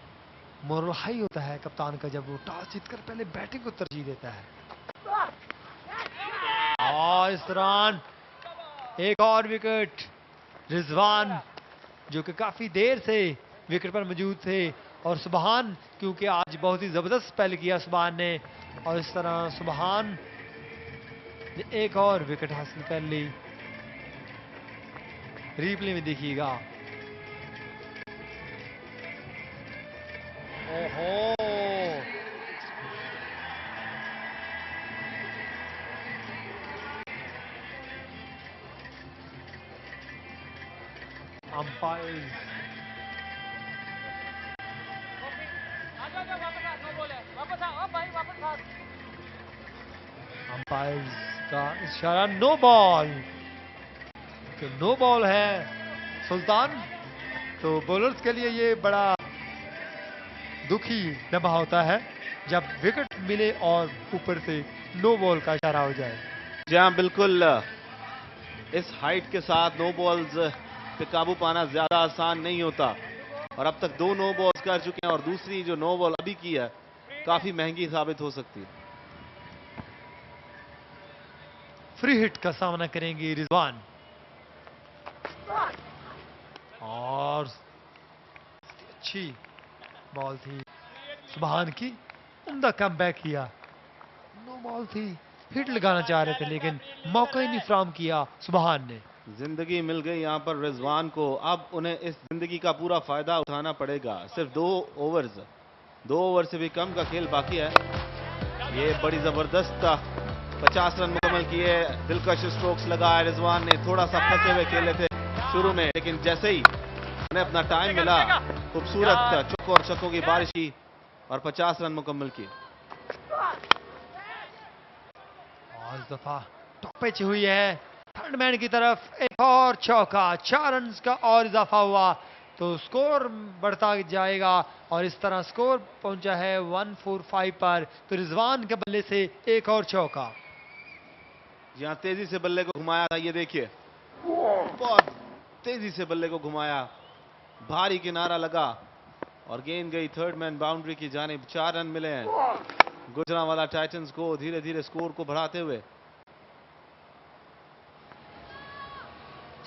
मोरल हाई होता है कप्तान का जब वो टॉस जीतकर पहले बैटिंग को तरजीह देता है। और इस दौरान एक और विकेट। रिजवान जो कि काफी देर से विकेट पर मौजूद थे, और सुबहान, क्योंकि आज बहुत ही जबरदस्त स्पेल किया सुबहान ने, और इस तरह सुबहान ने एक और विकेट हासिल कर ली। रिप्ले में देखिएगा, ओहो, अंपायर अंपायर्स का इशारा नो बॉल। तो नो बॉल है सुल्तान। तो बॉलर्स के लिए ये बड़ा दुखी लम्हा होता है जब विकेट मिले और ऊपर से नो बॉल का इशारा हो जाए। जी हाँ, बिल्कुल। इस हाइट के साथ नो बॉल्स पे काबू पाना ज्यादा आसान नहीं होता, और अब तक 2 नो बॉल्स कर चुके हैं और दूसरी जो नो बॉल अभी की है काफी महंगी साबित हो सकती है। फ्री हिट का सामना करेंगे रिजवान, और अच्छी बॉल थी सुबहान की, उम्दा कमबैक किया। नो बॉल थी, हिट लगाना चाह रहे थे लेकिन मौका ही नहीं फराहम किया सुबहान ने। जिंदगी मिल गई यहाँ पर रिजवान को। अब उन्हें इस जिंदगी का पूरा फायदा उठाना पड़ेगा। सिर्फ 2 ओवर से भी कम का खेल बाकी है। ये बड़ी जबरदस्त 50 रन मुकम्मल किए, दिलकश स्ट्रोक्स लगाए रिजवान ने। थोड़ा सा फंसे हुए खेले थे शुरू में, लेकिन जैसे ही उन्हें अपना टाइम मिला, खूबसूरत चौकों और छक्कों की बारिश की और 50 रन मुकम्मल किए। और इस दफा टॉप पिच हुई है, थर्ड मैन की तरफ एक और चौका, 4 रन का और इजाफा हुआ तो स्कोर बढ़ता जाएगा, और इस तरह स्कोर पहुंचा है 145 पर। तो रिजवान के बल्ले से एक और चौका। जहां तेजी से बल्ले को घुमाया था, ये देखिए, बहुत तेजी से बल्ले को घुमाया, भारी किनारा लगा और गेंद गई थर्ड मैन बाउंड्री की जानिब। 4 रन मिले हैं गुजरांवाला टाइटंस को, धीरे धीरे स्कोर को बढ़ाते हुए।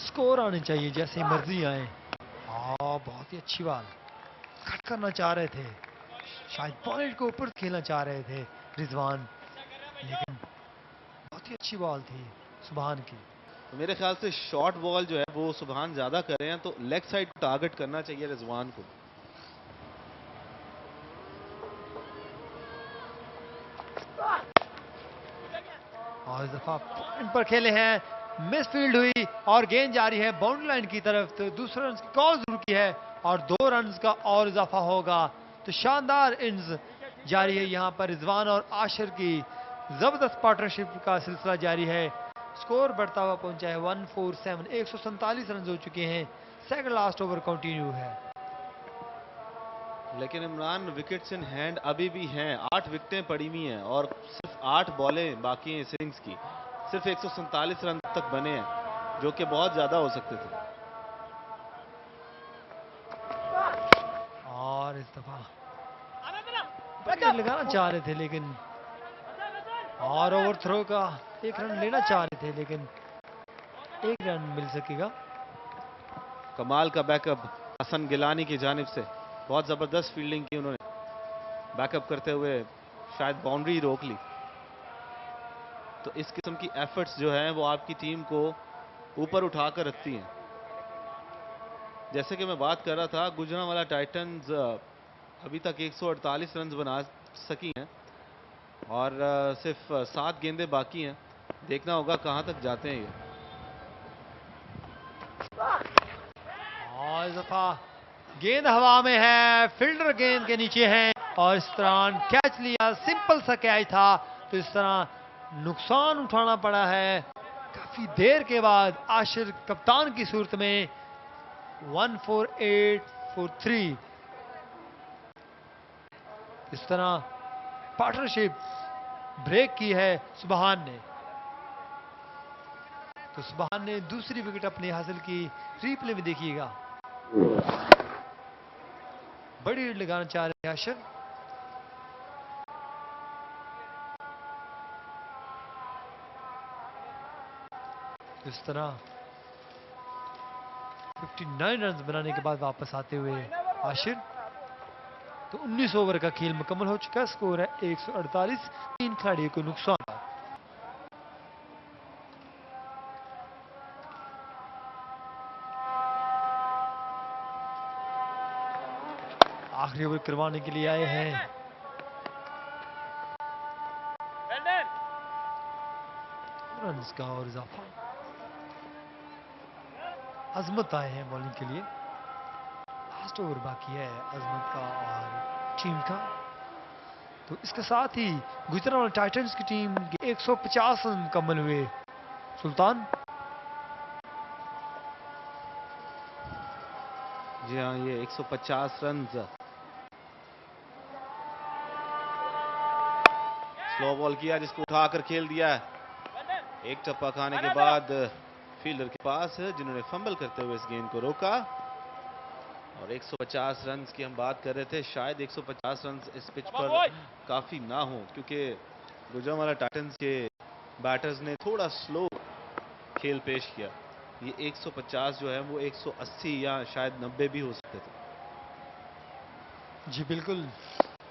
स्कोर आने चाहिए जैसे मर्जी आए। बहुत ही अच्छी बात, कट करना चाह रहे थे, शायद पॉइंट को ऊपर खेलना चाह रहे थे रिजवान, लेकिन अच्छी बॉल थी सुभान की। तो मेरे ख्याल से शॉर्ट बॉल जो है वो सुभान ज्यादा कर रहे हैं, तो लेग साइड टारगेट करना चाहिए रिजवान को। और इस दफा पॉइंट पर खेले हैं, मिसफील्ड हुई और गेंद जारी है बाउंड्री लाइन की तरफ। तो दूसरे रन की कॉल जरूर की है और 2 रन का और इजाफा होगा। तो शानदार इनिंग्स जारी है यहाँ पर रिजवान और आशिर की जबरदस्त पार्टनरशिप का सिलसिला जारी है। स्कोर बढ़ता हुआ पहुंचा है 147, 147 रन हो चुके हैं। सेकंड लास्ट ओवर कंटिन्यू है। लेकिन इमरान विकेट्स इन हैंड अभी भी हैं, 8 विकेटें पड़ी हुई हैं और सिर्फ 8 बॉलें बाकी हैं इस इनिंग्स की। सिर्फ 147 रन तक बने हैं, जो कि बहुत ज्यादा हो सकते थे। और इस दफा विकेट लगाना चाह रहे थे लेकिन, और ओवर थ्रो का 1 रन लेना चाह रहे थे लेकिन 1 रन मिल सकेगा। कमाल का बैकअप हसन गिलानी की जानिब से, बहुत जबरदस्त फील्डिंग की उन्होंने, बैकअप करते हुए शायद बाउंड्री रोक ली। तो इस किस्म की एफर्ट्स जो हैं वो आपकी टीम को ऊपर उठाकर रखती हैं। जैसे कि मैं बात कर रहा था, गुजरांवाला टाइटंस अभी तक 148 रन बना सकी हैं और सिर्फ 7 गेंदें बाकी हैं। देखना होगा कहां तक जाते हैं ये। और इस दफा गेंद हवा में है, फील्डर गेंद के नीचे है और इस तरह कैच लिया। सिंपल सा कैच था, तो इस तरह नुकसान उठाना पड़ा है काफी देर के बाद आशिर कप्तान की सूरत में। 148 for 3। इस तरह पार्टनरशिप ब्रेक की है सुभान ने। तो सुभान ने दूसरी विकेट अपनी हासिल की। रिप्ले में देखिएगा, बड़ी रीड लगाना चाह रहे हैं आशिर। इस तरह 59 रन बनाने के बाद वापस आते हुए आशिर। तो 19 ओवर का खेल मुकम्मल हो चुका है। स्कोर है 148, 3 खिलाड़ियों को नुकसान। आखिरी ओवर करवाने के लिए आए हैं रन का और इजाफा। अजमत आए हैं बॉलिंग के लिए। लास्ट ओवर बाकी है अजमत का और टीम का। तो इसके साथ ही गुजरांवाला टाइटंस की टीम के 150 रन मुकम्मल हुए। सुल्तान। जी हाँ, ये 150 रन। स्लो बॉल किया जिसको उठाकर खेल दिया है। एक टप्पा खाने के बाद फील्डर के पास है जिन्होंने फंबल करते हुए इस गेंद को रोका। और 150 रन की हम बात कर रहे थे, शायद 150 रन इस पिच पर काफी ना हो, क्योंकि गुजरांवाला टाइटंस के बैटर्स ने थोड़ा स्लो खेल पेश किया। ये 150 जो है वो 180 या शायद 90 भी हो सकते थे। जी बिल्कुल,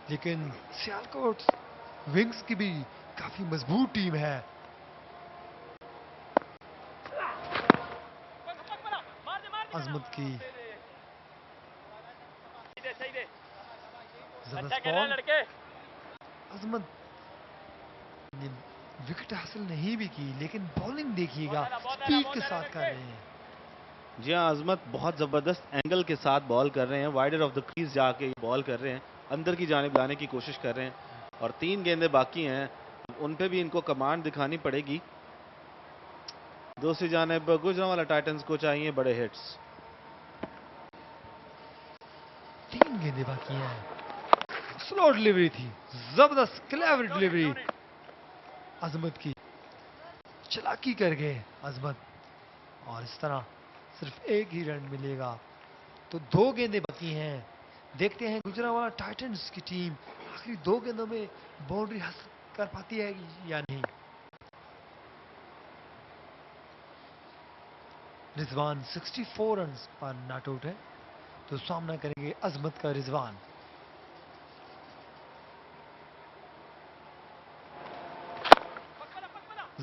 लेकिन सियालकोट विंग्स की भी काफी मजबूत टीम है। अजमत की जबरदस्त बॉल। अजमत ने विकेट हासिल नहीं भी की, लेकिन बॉलिंग देखिएगा स्पीड के साथ कर रहे हैं। जी हाँ, अजमत बहुत जबरदस्त एंगल के साथ बॉल कर रहे हैं। वाइडर ऑफ द क्रीज जाके बॉल कर रहे हैं, अंदर की जानिब लाने की कोशिश कर रहे हैं। और 3 गेंदें बाकी हैं, उन पे भी इनको कमांड दिखानी पड़ेगी। दूसरी जानिब गुजरांवाला टाइटंस को चाहिए बड़े हिट्स। 3 गेंदें बाकी हैं। स्लो डिलीवरी थी, जबरदस्त क्लेवर डिलीवरी अजमत की। चालाकी कर गए अजमत और इस तरह सिर्फ 1 ही रन मिलेगा। तो 2 गेंदें बाकी हैं। देखते हैं गुजरांवाला टाइटंस की टीम आखिरी 2 गेंदों में बाउंड्री हासिल कर पाती है या नहीं। रिजवान 64 रन पर नॉट आउट है, तो सामना करेंगे अजमत का रिजवान।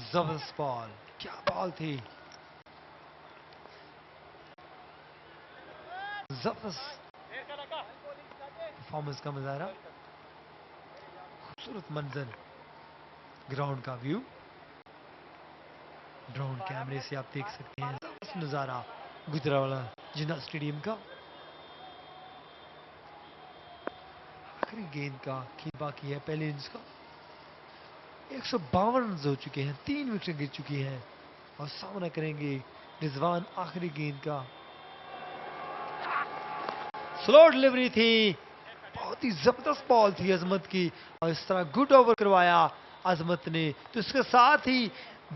जबरदस्त बॉल, क्या बॉल थी, जबरदस्त परफॉर्मेंस का मुजाहरा। खूबसूरत मंजर, ग्राउंड का व्यू ड्रोन कैमरे से आप देख सकते हैं। जबरदस्त नजारा गुजरावाला जिन्ना स्टेडियम का। आखिरी गेंद का खेल बाकी है पहले इनिंग्स का। 152 रन हो चुके हैं, 3 विकेट गिर चुकी हैं और सामना करेंगे रिजवान आखिरी गेंद का। स्लो डिलीवरी थी, बहुत ही जबरदस्त बॉल थी अजमत की और इस तरह गुड ओवर करवाया अजमत ने। तो इसके साथ ही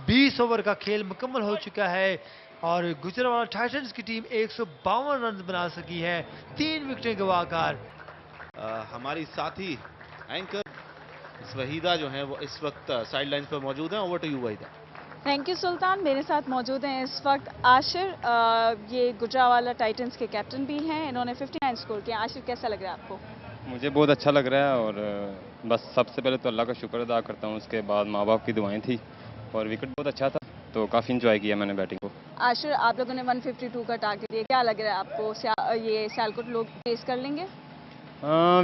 20 ओवर का खेल मुकम्मल हो चुका है और गुजरावाला टाइटंस की टीम 152 रन बना सकी है 3 विकेटें गंवाकर। हमारी साथी एंकर वहीदा जो है वो इस वक्त साइड लाइन पर मौजूद है। Over to you Waheeda. Thank you Sultan. मेरे साथ मौजूद हैं इस वक्त आशिर, ये गुजरावाला टाइटंस के कैप्टन भी हैं। इन्होंने 59 स्कोर किया। आशिर, कैसा लग रहा है आपको? मुझे बहुत अच्छा लग रहा है और बस सबसे पहले तो अल्लाह का शुक्र अदा करता हूँ, उसके बाद माँ बाप की दुआएं थी और विकेट बहुत अच्छा था तो काफ़ी इंजॉय किया मैंने बैटिंग को। आशिर, आप लोगों ने 152 का टारगेट दिया, क्या लग रहा है आपको ये सियालकोट लोग फेस कर लेंगे?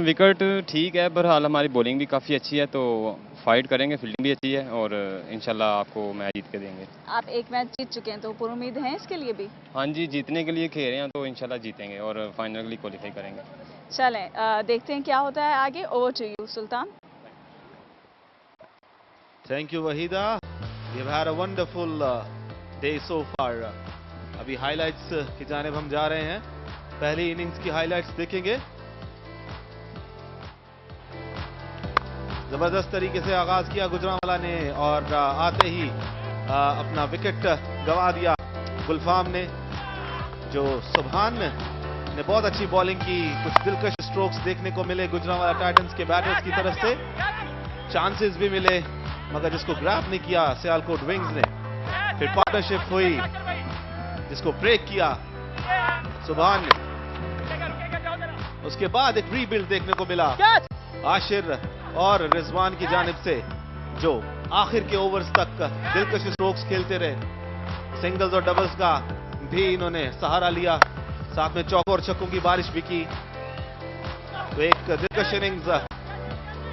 विकेट ठीक है, बहरहाल हमारी बॉलिंग भी काफ़ी अच्छी है तो फाइट करेंगे, फील्डिंग भी अच्छी है और इंशाल्लाह आपको मैच जीत के देंगे। आप एक मैच जीत चुके हैं तो पूरी उम्मीद है इसके लिए भी? हाँ जी, जीतने के लिए खेल रहे हैं तो इंशाल्लाह जीतेंगे और फाइनल के लिए क्वालिफाई करेंगे। चलें, देखते हैं क्या होता है आगे। Over to you Sultan. Thank you Waheeda. We've had a wonderful day so far. अभी हाइलाइट्स की जानिब हम जा रहे हैं। पहली इनिंग्स की हाइलाइट्स देखेंगे। जबरदस्त तरीके से आगाज किया गुजरांवाला ने और आते ही अपना विकेट गंवा दिया गुलफाम ने। जो सुभान ने बहुत अच्छी बॉलिंग की, कुछ दिलकश स्ट्रोक्स देखने को मिले गुजरांवाला टाइटंस के बैटर्स की तरफ से, चांसेस भी मिले मगर जिसको ग्रैब नहीं किया सियालकोट विंग्स ने। फिर पार्टनरशिप हुई जिसको ब्रेक किया सुभान ने। उसके बाद एक रीबिल्ड देखने को मिला आशिर और रिजवान की जानिब से, जो आखिर के ओवर्स तक दिलकश स्ट्रोक्स खेलते रहे। सिंगल्स और डबल्स का भी इन्होंने सहारा लिया, साथ में चौकों और छक्कों की बारिश भी की। तो एक दिलकश इनिंग्स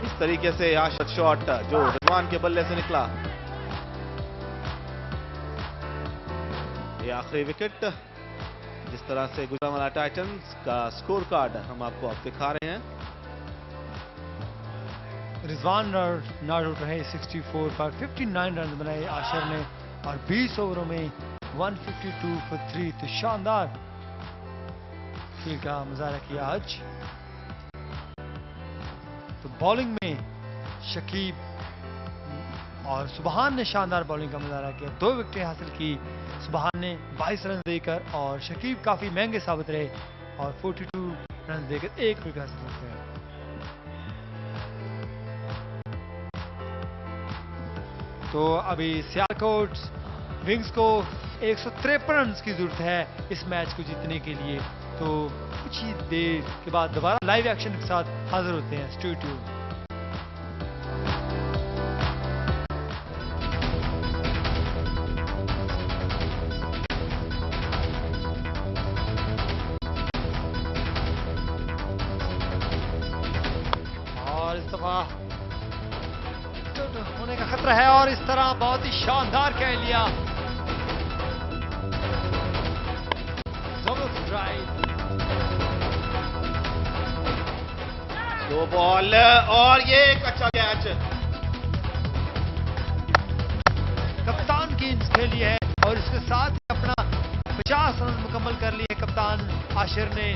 इस तरीके से आशिर शॉट जो रिजवान के बल्ले से निकला। ये आखिरी विकेट, जिस तरह से गुजरांवाला टाइटंस का स्कोर कार्ड हम आपको अब दिखा रहे हैं। रिजवान नॉट आउट रहे 64 पर 59 रन बनाए आशिर ने और 20 ओवरों में 152 फॉर 3। तो शानदार खेल का मुजाहरा किया आज। तो बॉलिंग में शकीब और सुबहान ने शानदार बॉलिंग का मुजाहरा किया। 2 विकेटें हासिल की सुबहान ने 22 रन देकर और शकीब काफी महंगे साबित रहे और 42 रन देकर 1 विकेट हासिल करते हैं। तो अभी सियालकोट विंग्स को 153 रन की जरूरत है इस मैच को जीतने के लिए। तो कुछ ही देर के बाद दोबारा लाइव एक्शन के साथ हाजिर होते हैं। Stay tuned. और इस दफा होने का खतरा है और इस तरह बहुत ही शानदार कह लिया। जबरदस्त ड्राइव, दो बॉल और ये एक अच्छा कैच। कप्तान की इनिंग्स खेली है और इसके साथ अपना 50 रन मुकम्मल कर लिए कप्तान आशिर ने।